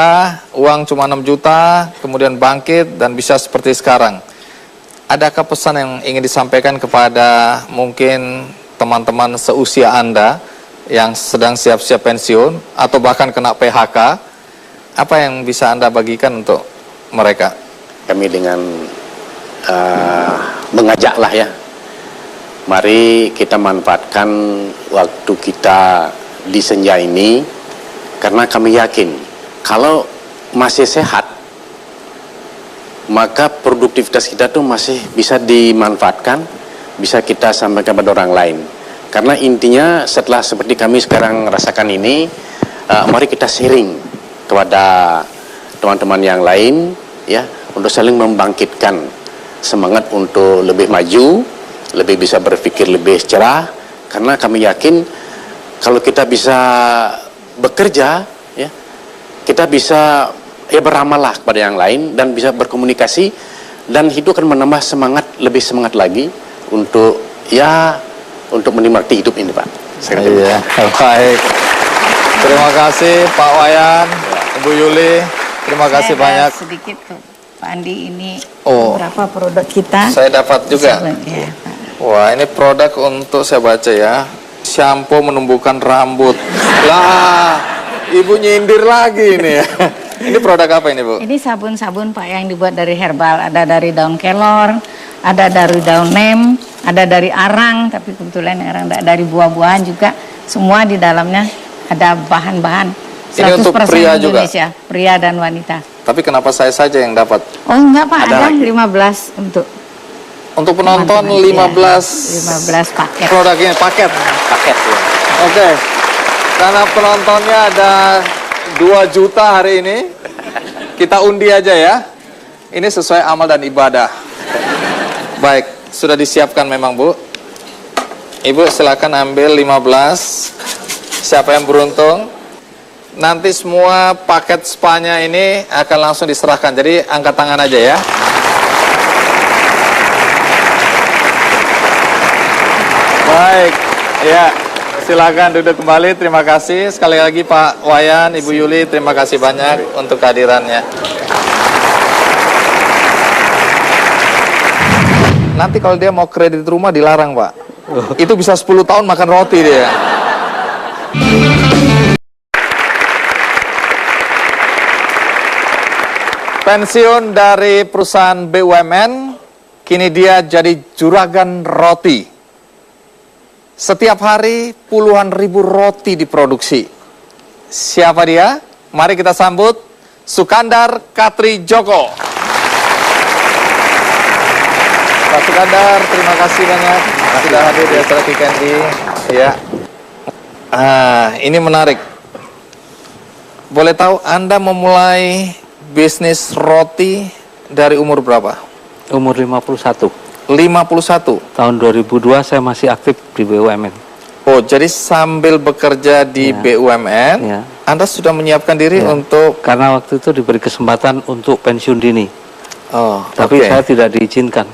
uang cuma 6 juta, kemudian bangkit dan bisa seperti sekarang. Adakah pesan yang ingin disampaikan kepada mungkin teman-teman seusia Anda yang sedang siap-siap pensiun atau bahkan kena PHK? Apa yang bisa Anda bagikan untuk mereka? Kami dengan mengajaklah ya. Mari kita manfaatkan waktu kita di senja ini, karena kami yakin kalau masih sehat, maka produktivitas kita tuh masih bisa dimanfaatkan, bisa kita sampaikan kepada orang lain. Karena intinya setelah seperti kami sekarang rasakan ini, mari kita sharing kepada teman-teman yang lain, ya, untuk saling membangkitkan semangat untuk lebih maju, lebih bisa berpikir lebih cerah. Karena kami yakin kalau kita bisa bekerja, ya, kita bisa beramallah kepada yang lain dan bisa berkomunikasi, dan itu akan menambah semangat, lebih semangat lagi untuk menikmati hidup ini, Pak. Iya, baik. Terima kasih Pak Wayan, Ibu Yuli, terima kasih banyak. Sedikit tuh, Pak Andi, ini Oh. beberapa produk kita. Saya dapat juga. Ya, Pak. Wah, ini produk untuk saya baca ya. Shampoo menumbuhkan rambut. Lah, Ibu nyindir lagi ini ya. Ini produk apa ini, Bu? Ini sabun-sabun Pak yang dibuat dari herbal. Ada dari daun kelor, ada dari daun nem, ada dari arang, tapi kebetulan arang dari buah-buahan juga. Semua di dalamnya ada bahan-bahan 100% Ini untuk pria juga? Indonesia, pria dan wanita. Tapi kenapa saya saja yang dapat? Oh enggak Pak, Ada ada lagi? 15 untuk Untuk penonton teman-teman, 15 ya, 15 paket. produk ini, paket. Paket ya. Oke. Karena penontonnya ada 2 juta hari ini, kita undi aja ya. Ini sesuai amal dan ibadah. Baik, sudah disiapkan memang, Bu. Ibu silakan ambil 15. Siapa yang beruntung? Nanti semua paket spanya ini akan langsung diserahkan. Jadi angkat tangan aja ya. Baik, ya. Silakan duduk kembali. Terima kasih sekali lagi Pak Wayan, Ibu Yuli. Terima kasih banyak untuk kehadirannya. Nanti kalau dia mau kredit rumah dilarang, Pak. Itu bisa 10 tahun makan roti dia. Pensiun dari perusahaan BUMN, kini dia jadi juragan roti. Setiap hari puluhan ribu roti diproduksi. Siapa dia? Mari kita sambut Sukandar Katri Joko. Pak Sukandar, terima kasih banyak sudah hadir di acara Kick Candy. Ya. Ini menarik. Boleh tahu Anda memulai bisnis roti dari umur berapa? Umur 51. 51. Tahun 2002 saya masih aktif di BUMN. Oh, jadi sambil bekerja di BUMN, Anda sudah menyiapkan diri untuk... Karena waktu itu diberi kesempatan untuk pensiun dini. Oh, tapi saya tidak diizinkan.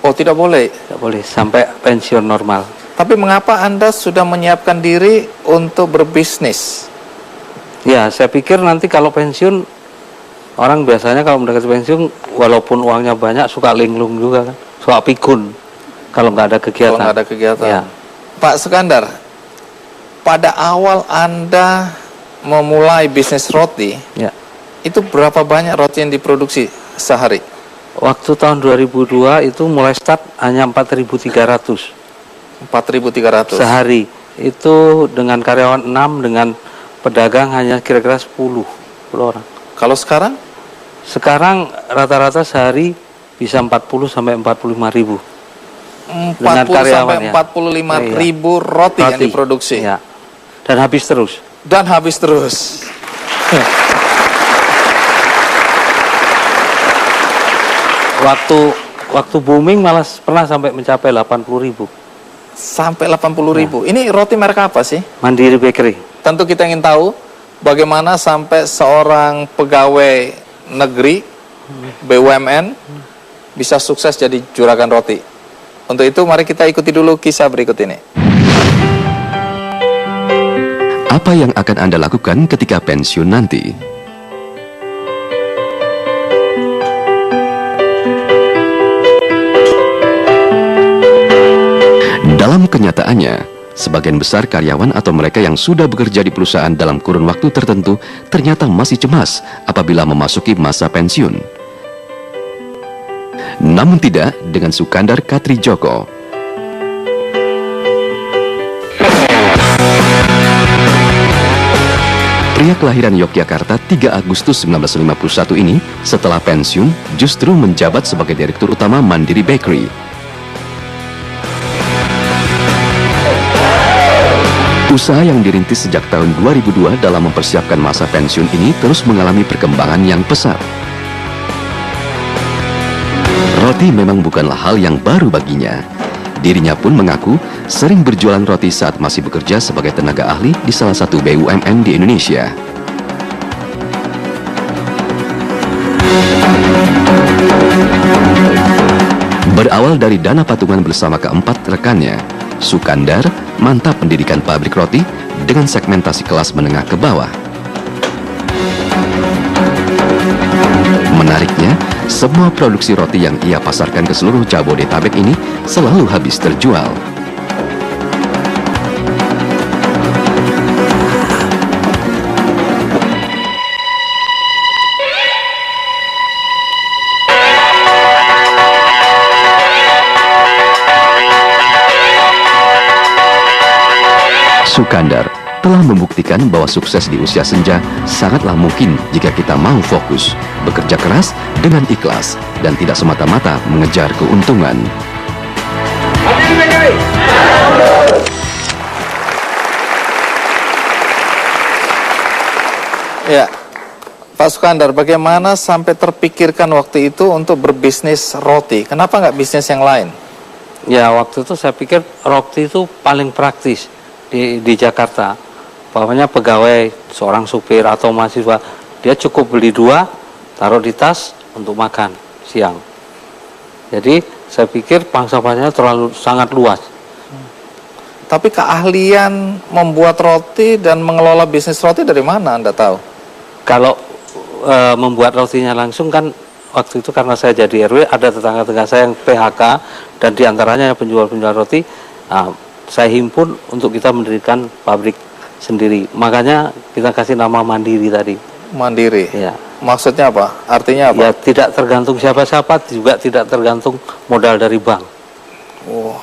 Oh, tidak boleh? Tidak boleh, sampai pensiun normal. Tapi mengapa Anda sudah menyiapkan diri untuk berbisnis? Ya, saya pikir nanti kalau pensiun, orang biasanya kalau mendekati pensiun, walaupun uangnya banyak, suka linglung juga kan. Suka pikun, kalau nggak ada kegiatan. Kalau nggak ada kegiatan. Ya. Pak Sukandar, pada awal Anda memulai bisnis roti, itu berapa banyak roti yang diproduksi sehari? Waktu tahun 2002 itu mulai start hanya 4.300. 4.300 sehari. Itu dengan karyawan 6, dengan pedagang hanya kira-kira 10 orang. Kalau sekarang? Sekarang rata-rata sehari bisa 40 sampai 45 ribu. 40 sampai 45 ribu roti yang diproduksi. Ya. Dan habis terus. Dan habis terus. Waktu booming malah pernah sampai mencapai 80 ribu. Sampai 80 ribu. Ini roti merek apa sih? Mandiri Bakery. Tentu kita ingin tahu bagaimana sampai seorang pegawai negeri BUMN bisa sukses jadi juragan roti. Untuk itu mari kita ikuti dulu kisah berikut ini. Apa yang akan Anda lakukan ketika pensiun nanti? Dalam kenyataannya, sebagian besar karyawan atau mereka yang sudah bekerja di perusahaan dalam kurun waktu tertentu ternyata masih cemas apabila memasuki masa pensiun. Namun tidak dengan Sukandar Katri Joko. Pria kelahiran Yogyakarta 3 Agustus 1951 ini setelah pensiun justru menjabat sebagai Direktur Utama Mandiri Bakery. Usaha yang dirintis sejak tahun 2002 dalam mempersiapkan masa pensiun ini terus mengalami perkembangan yang pesat. Roti memang bukanlah hal yang baru baginya. Dirinya pun mengaku sering berjualan roti saat masih bekerja sebagai tenaga ahli di salah satu BUMN di Indonesia. Berawal dari dana patungan bersama keempat rekannya, Sukandar mantap mendirikan pabrik roti dengan segmentasi kelas menengah ke bawah. Menariknya, semua produksi roti yang ia pasarkan ke seluruh Jabodetabek ini selalu habis terjual. Sukandar telah membuktikan bahwa sukses di usia senja sangatlah mungkin jika kita mau fokus, bekerja keras dengan ikhlas, dan tidak semata-mata mengejar keuntungan. Ya, Pak Sukandar, bagaimana sampai terpikirkan waktu itu untuk berbisnis roti? Kenapa nggak bisnis yang lain? Ya, waktu itu saya pikir roti itu paling praktis di Jakarta. Pokoknya pegawai, seorang supir atau mahasiswa, dia cukup beli 2, taruh di tas untuk makan siang. Jadi saya pikir pangsa-pasarnya sangat luas. Tapi keahlian membuat roti dan mengelola bisnis roti dari mana Anda tahu? Kalau membuat rotinya langsung kan waktu itu karena saya jadi RW, ada tetangga-tetangga saya yang PHK dan diantaranya penjual-penjual roti. Saya himpun untuk kita mendirikan pabrik sendiri. Makanya kita kasih nama Mandiri tadi. Mandiri? Ya. Maksudnya apa? Artinya apa? Ya, tidak tergantung siapa-siapa, juga tidak tergantung modal dari bank. Oh.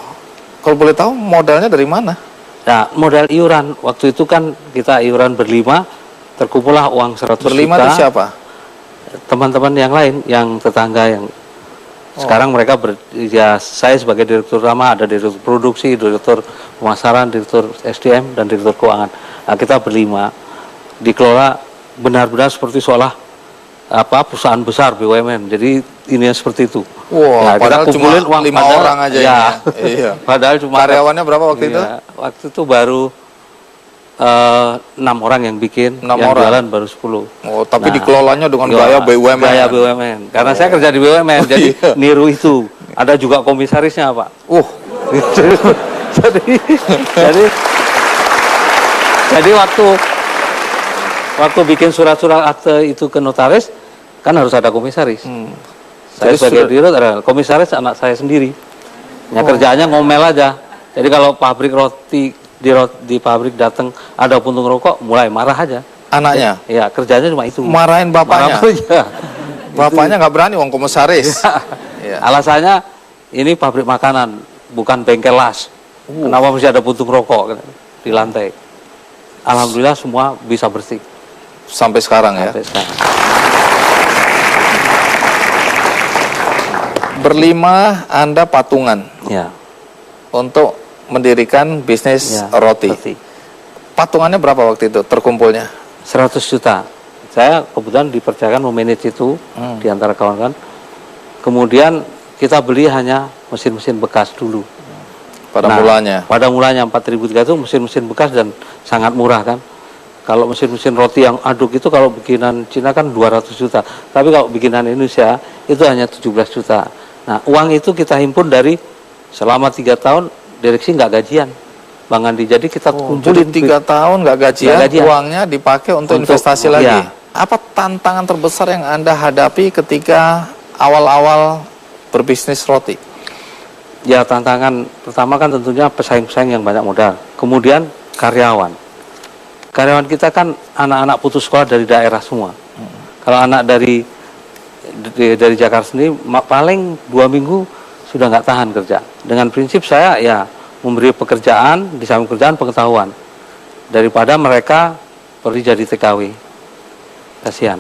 Kalau boleh tahu modalnya dari mana? Nah, modal iuran waktu itu kan kita iuran berlima, terkumpullah uang 100 Berlima juta. itu siapa? Teman-teman yang lain, yang tetangga yang sekarang mereka ya saya sebagai direktur utama, ada direktur produksi, direktur pemasaran, direktur SDM dan direktur keuangan. Nah, kita berlima dikelola benar-benar seperti seolah perusahaan besar BUMN. Jadi ini seperti itu. Wah, Nah, kita padahal kumpulin cuma uang 5 orang aja ya. ini. Iya. Padahal cuma Karyawannya berapa waktu itu? Waktu itu baru 6 orang yang bikin, 6 yang orang. jualan baru 10. Oh, tapi Nah, dikelolanya dengan iya, gaya BUMN. Gaya BUMN. Karena saya kerja di BUMN, jadi iya. niru itu. Ada juga komisarisnya, Pak. jadi waktu bikin surat-surat akte itu ke notaris, kan harus ada komisaris. Saya Jadi sebagai dirut ada komisaris anak saya sendiri. Ya kerjaannya ngomel aja. Jadi kalau pabrik roti di pabrik datang ada puntung rokok, mulai marah aja. Anaknya? Ya kerjanya cuma itu. Marahin bapaknya? Marah, Bapaknya nggak berani, uang komisaris. Ya. Alasannya ini pabrik makanan, bukan bengkel las. Kenapa masih ada puntung rokok di lantai? Alhamdulillah semua bisa bersih. Sampai sekarang ya? Sampai sekarang. Berlima Anda patungan Ya. untuk mendirikan bisnis Ya, roti. Patungannya berapa waktu itu terkumpulnya? 100 juta. Saya kebetulan dipercayakan memanage itu di antara kawan-kawan. Kemudian kita beli hanya mesin-mesin bekas dulu. Pada mulanya? Pada mulanya 4.300 itu mesin-mesin bekas dan sangat murah kan. Kalau mesin-mesin roti yang aduk itu kalau bikinan Cina kan 200 juta. Tapi kalau bikinan Indonesia itu hanya 17 juta. Nah uang itu kita himpun dari selama 3 tahun direksi nggak gajian. Bang Andi, jadi kita kumpulin. Jadi 3 tahun nggak gajian, uangnya dipakai untuk investasi lagi. Ya. Apa tantangan terbesar yang Anda hadapi ketika awal-awal berbisnis roti? Ya tantangan pertama kan tentunya pesaing-pesaing yang banyak modal. Kemudian karyawan. Karyawan kita kan anak-anak putus sekolah dari daerah semua. Kalau anak dari Jakarta sendiri paling 2 minggu sudah nggak tahan kerja. Dengan prinsip saya ya memberi pekerjaan, di samping pekerjaan pengetahuan. Daripada mereka pergi jadi TKW. Kasihan.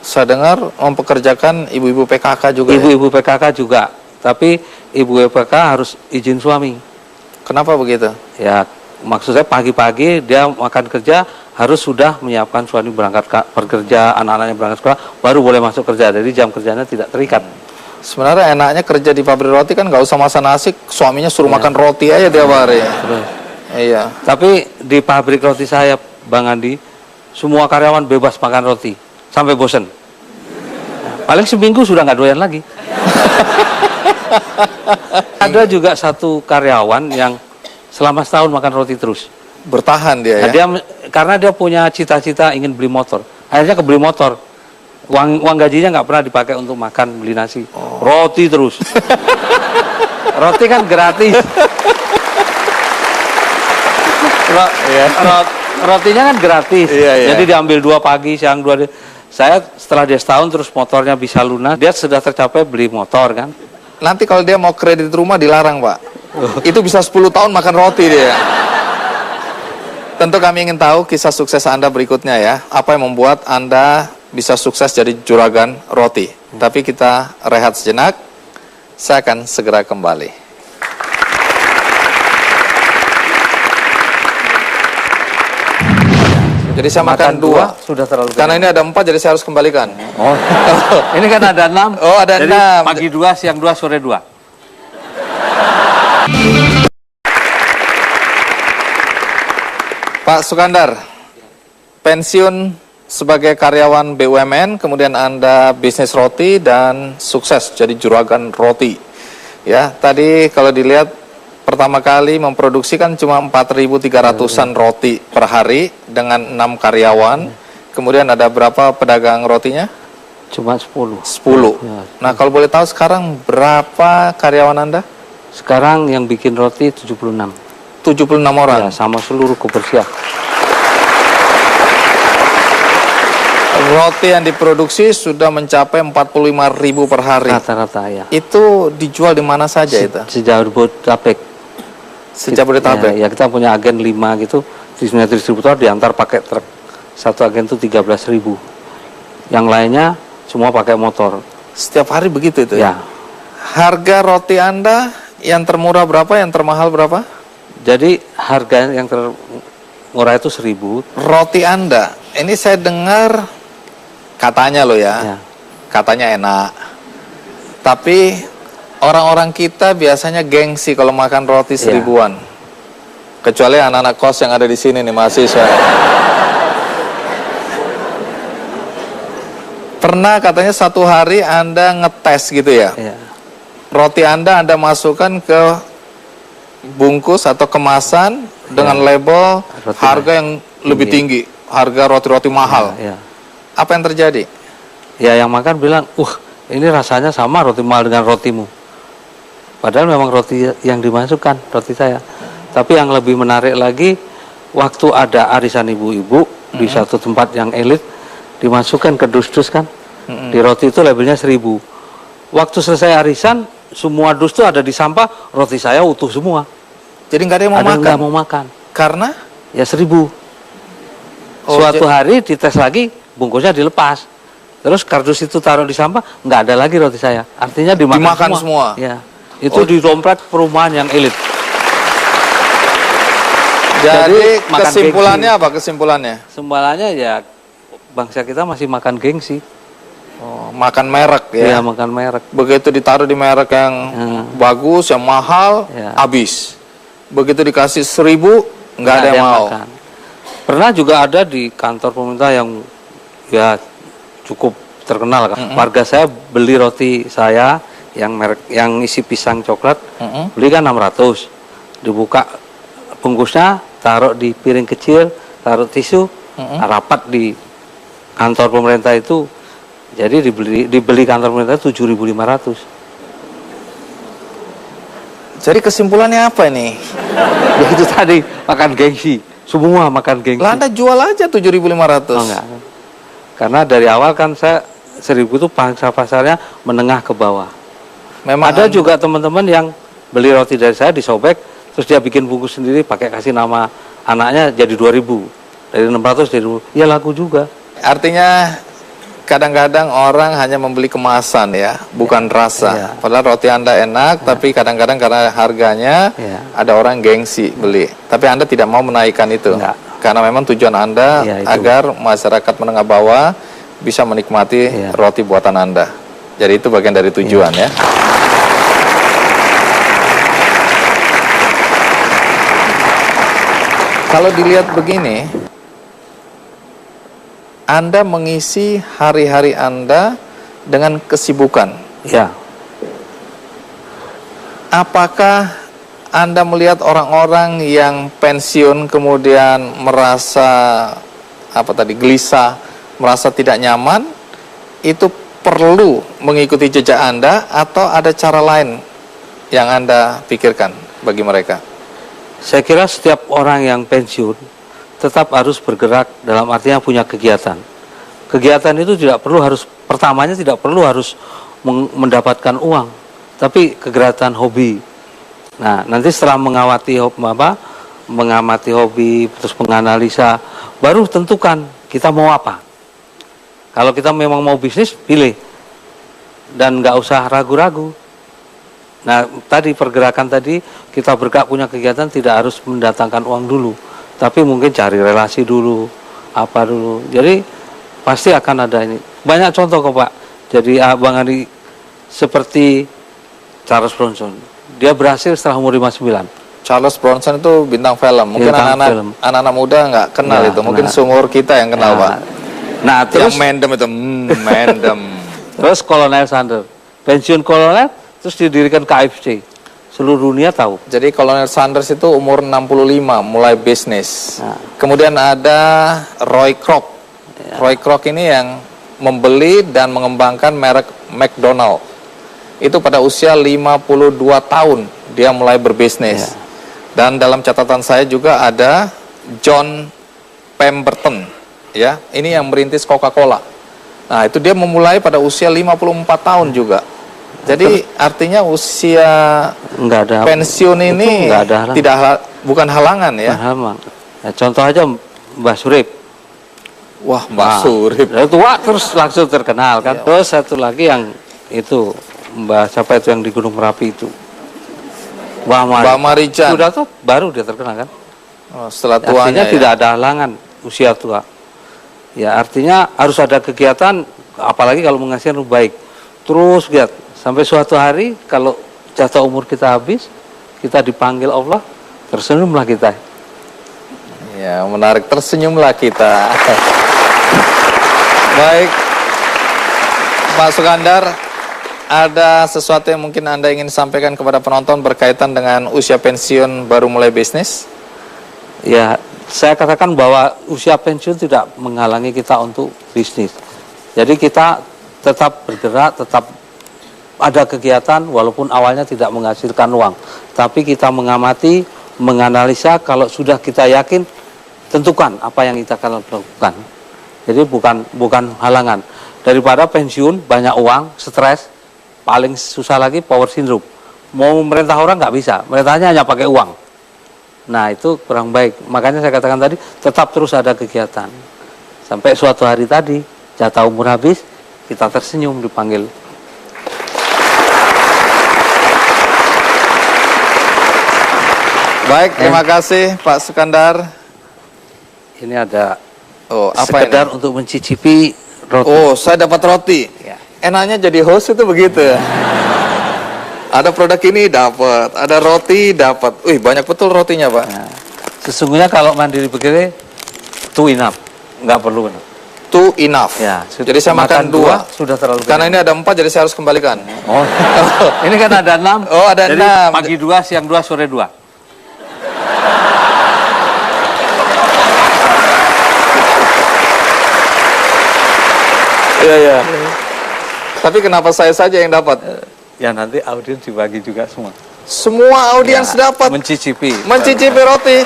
Saya dengar mempekerjakan ibu-ibu PKK juga. Ibu-ibu PKK juga. Tapi ibu PKK harus izin suami. Kenapa begitu? Ya maksud saya pagi-pagi dia makan kerja harus sudah menyiapkan suami berangkat bekerja, anak-anaknya berangkat sekolah, baru boleh masuk kerja. Jadi jam kerjanya tidak terikat. Sebenarnya enaknya kerja di pabrik roti kan nggak usah masak nasi, suaminya suruh makan roti aja tiap hari. Iya. Tapi di pabrik roti saya, Bang Andi, semua karyawan bebas makan roti sampai bosen. Paling seminggu sudah nggak doyan lagi. Ada juga satu karyawan yang selama setahun makan roti terus. Bertahan dia ya? Nah, karena dia punya cita-cita ingin beli motor. Akhirnya kebeli motor. Uang gajinya nggak pernah dipakai untuk makan, beli nasi. Roti terus. Roti kan gratis. Rotinya kan gratis. Jadi diambil 2 pagi, siang 2. Saya setelah dia setahun terus motornya bisa lunas, dia sudah tercapai beli motor kan. Nanti kalau dia mau kredit rumah dilarang, Pak. Itu bisa 10 tahun makan roti dia. Tentu kami ingin tahu kisah sukses Anda berikutnya ya. Apa yang membuat Anda bisa sukses jadi juragan roti. Tapi kita rehat sejenak. Saya akan segera kembali. Jadi saya makan 2 sudah terlalu karena ini ada 4 jadi saya harus kembalikan. Oh. Ini kan ada 6. Oh, ada jadi 6. Pagi 2, siang 2, sore 2. Pak Sukandar, pensiun sebagai karyawan BUMN, kemudian Anda bisnis roti dan sukses jadi juragan roti. Ya, tadi kalau dilihat pertama kali memproduksi kan cuma 4.300-an roti per hari dengan 6 karyawan. Kemudian ada berapa pedagang rotinya? Cuma 10. 10. Ya. Nah, kalau boleh tahu sekarang berapa karyawan Anda? Sekarang yang bikin roti 76. 76 orang. Ya, sama seluruh kebersihan. Roti yang diproduksi sudah mencapai 45.000 per hari. Rata-rata ya. Itu dijual di mana saja itu? Sejauh Bodetabek. Se-Jabodetabek. Ya, kita punya agen 5 gitu, distributor diantar pakai truk. Satu agen itu 13.000. Yang lainnya semua pakai motor. Setiap hari begitu itu Ya. Harga roti Anda yang termurah berapa, yang termahal berapa? Jadi harga yang termurah itu 1.000. Roti Anda, ini saya dengar katanya loh Ya. katanya enak. Tapi orang-orang kita biasanya gengsi kalau makan roti 1.000-an. Kecuali anak-anak kos yang ada di sini nih, mahasiswa. Pernah katanya satu hari Anda ngetes gitu ya. Ya. Roti Anda masukkan ke bungkus atau kemasan dengan label Roti harga yang lebih tinggi, harga roti-roti mahal. Ya. Apa yang terjadi? Ya, yang makan bilang, ini rasanya sama roti mahal dengan rotimu. Padahal memang roti yang dimasukkan, roti saya. Tapi yang lebih menarik lagi, waktu ada arisan ibu-ibu di satu tempat yang elit, dimasukkan ke dus-dus kan. Di roti itu labelnya 1.000. Waktu selesai arisan, semua dus itu ada di sampah, roti saya utuh semua. Jadi nggak ada yang mau Ada yang makan? nggak mau makan. Karena? Ya 1.000. Oh, Suatu hari dites lagi, bungkusnya dilepas. Terus kardus itu taruh di sampah, nggak ada lagi roti saya. Artinya dimakan semua. Ya, itu di dompet perumahan yang elit. Jadi makan kesimpulannya gengsi. apa kesimpulannya? Sembalanya ya bangsa kita masih makan gengsi. Oh, makan merek ya. Ya, makan merek. Begitu ditaruh di merek yang bagus, yang mahal, Ya. habis. Begitu dikasih 1.000, nggak ada yang mau. makan. Pernah juga ada di kantor pemerintah yang ya cukup terkenal kan. Warga saya beli roti saya yang merek yang isi pisang coklat, beli kan 600. Dibuka bungkusnya, taruh di piring kecil, taruh tisu, rapat di kantor pemerintah itu. Jadi dibeli kantor pemerintah 7.500. Jadi kesimpulannya apa ini? Ya itu tadi, makan gengsi. Semua makan gengsi. Lah Anda jual aja 7.500. Oh, enggak. Karena dari awal kan saya 1.000 itu pasarnya menengah ke bawah. Memang Ada juga teman-teman yang beli roti dari saya disobek, terus dia bikin bungkus sendiri pakai kasih nama anaknya jadi 2.000. Dari 600 jadi 2.000. Ya laku juga. Artinya kadang-kadang orang hanya membeli kemasan ya, bukan rasa. Ya. Padahal roti Anda enak, tapi kadang-kadang karena harganya Ya. ada orang gengsi beli. Tapi Anda tidak mau menaikkan itu. Enggak. Karena memang tujuan Anda Ya, itu. agar masyarakat menengah bawah bisa menikmati Ya. roti buatan Anda. Jadi itu bagian dari tujuan ya. Kalau dilihat begini, Anda mengisi hari-hari Anda dengan kesibukan. Ya. Apakah Anda melihat orang-orang yang pensiun kemudian merasa gelisah, merasa tidak nyaman, itu perlu mengikuti jejak Anda atau ada cara lain yang Anda pikirkan bagi mereka? Saya kira setiap orang yang pensiun tetap harus bergerak dalam artinya punya kegiatan. Kegiatan itu pertamanya tidak perlu harus mendapatkan uang, tapi kegiatan hobi. Nah, nanti setelah mengamati hobi, terus menganalisa, baru tentukan kita mau apa. Kalau kita memang mau bisnis, pilih. Dan nggak usah ragu-ragu. Nah, tadi pergerakan tadi, kita bergerak punya kegiatan tidak harus mendatangkan uang dulu. Tapi mungkin cari relasi dulu, apa dulu. Jadi, pasti akan ada ini. Banyak contoh kok Pak. Jadi Abang Andi seperti Charles Bronson. Dia berhasil setelah umur 59. Charles Bronson itu bintang film. Mungkin Bintang film. anak-anak muda nggak kenal Ya, itu. Mungkin kenal. seumur kita yang kenal, Ya. Pak. Nah, terus Yang Mendem itu, Mendem. terus Kolonel Sanders. Pensiun kolonel, terus didirikan KFC. Seluruh dunia tahu. Jadi Kolonel Sanders itu umur 65, mulai bisnis. Nah. Kemudian ada Roy Kroc. Roy Kroc ini yang membeli dan mengembangkan merek McDonald. Itu pada usia 52 tahun dia mulai berbisnis. Dan dalam catatan saya juga ada John Pemberton, ya. Ini yang merintis Coca-Cola. Nah, itu dia memulai pada usia 54 tahun juga. Jadi artinya usia Nggak ada pensiun itu ini nggak ada halangan. bukan halangan ya? Halangan. Nah, contoh aja Mbah Surip. Wah, Mbak Nah, Surip. dari tua terus langsung terkenal kan. Terus satu lagi yang itu Mbah siapa itu yang di Gunung Merapi itu. Mbak Marijan. Sudah tuh baru dia terkenal kan. Oh, setelah Artinya tuanya ya. tidak ada halangan usia tua. Ya artinya harus ada kegiatan, apalagi kalau menghasilkan baik. Terus lihat sampai suatu hari kalau jatah umur kita habis, kita dipanggil Allah, tersenyumlah kita. Ya, menarik, tersenyumlah kita. Baik, Pak Sukandar, ada sesuatu yang mungkin Anda ingin sampaikan kepada penonton berkaitan dengan usia pensiun baru mulai bisnis? Ya, saya katakan bahwa usia pensiun tidak menghalangi kita untuk bisnis. Jadi kita tetap bergerak, tetap ada kegiatan walaupun awalnya tidak menghasilkan uang. Tapi kita mengamati, menganalisa, kalau sudah kita yakin, tentukan apa yang kita akan lakukan. Jadi bukan halangan. Daripada pensiun, banyak uang, stres, paling susah lagi power syndrome. Mau merintah orang nggak bisa, merintahnya hanya pakai uang. Nah itu kurang baik. Makanya saya katakan tadi, tetap terus ada kegiatan. Sampai suatu hari tadi, jatah umur habis, kita tersenyum dipanggil. Baik, terima kasih Pak Sukandar. Ini ada apa sekedar ini? untuk mencicipi roti. Oh, saya dapat roti. Ya. Enaknya jadi host itu begitu ya. Ada produk ini dapat, ada roti dapat. Wih, banyak betul rotinya, Pak. Nah, sesungguhnya kalau mandiri begini, too enough, nggak perlu. Too enough. Ya, jadi saya makan dua, sudah terlalu. karena ini ada 4, jadi saya harus kembalikan. Oh, ini kan ada 6. Oh, ada jadi 6. Pagi 2, siang 2, sore 2. Iya, iya. Tapi kenapa saya saja yang dapat? Ya nanti audiens dibagi juga semua. Semua audiens Ya, dapat mencicipi roti.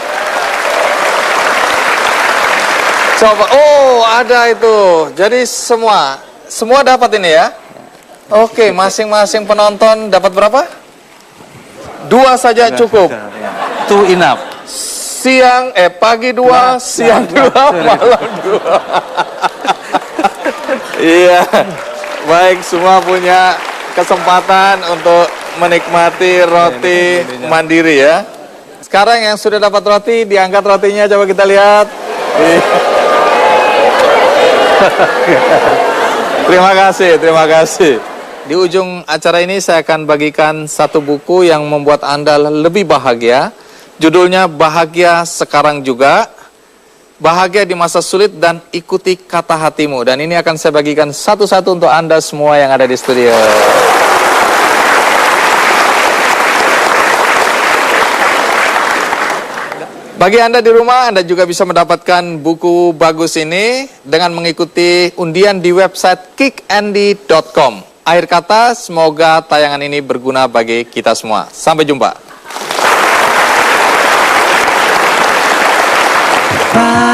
Coba, oh ada itu. Jadi semua dapat ini ya. Oke, masing-masing penonton dapat berapa? 2 saja cukup. Too enough. Pagi 2, siang 2, malam 2. Iya. Baik, semua punya kesempatan untuk menikmati roti mandiri ya. Sekarang yang sudah dapat roti, diangkat rotinya, coba kita lihat. Terima kasih. Di ujung acara ini saya akan bagikan satu buku yang membuat Anda lebih bahagia. Judulnya Bahagia Sekarang Juga. Bahagia di masa sulit dan ikuti kata hatimu. Dan ini akan saya bagikan satu-satu untuk Anda semua yang ada di studio. Bagi Anda di rumah, Anda juga bisa mendapatkan buku bagus ini dengan mengikuti undian di website kickandy.com. Akhir kata, semoga tayangan ini berguna bagi kita semua. Sampai jumpa. Bye.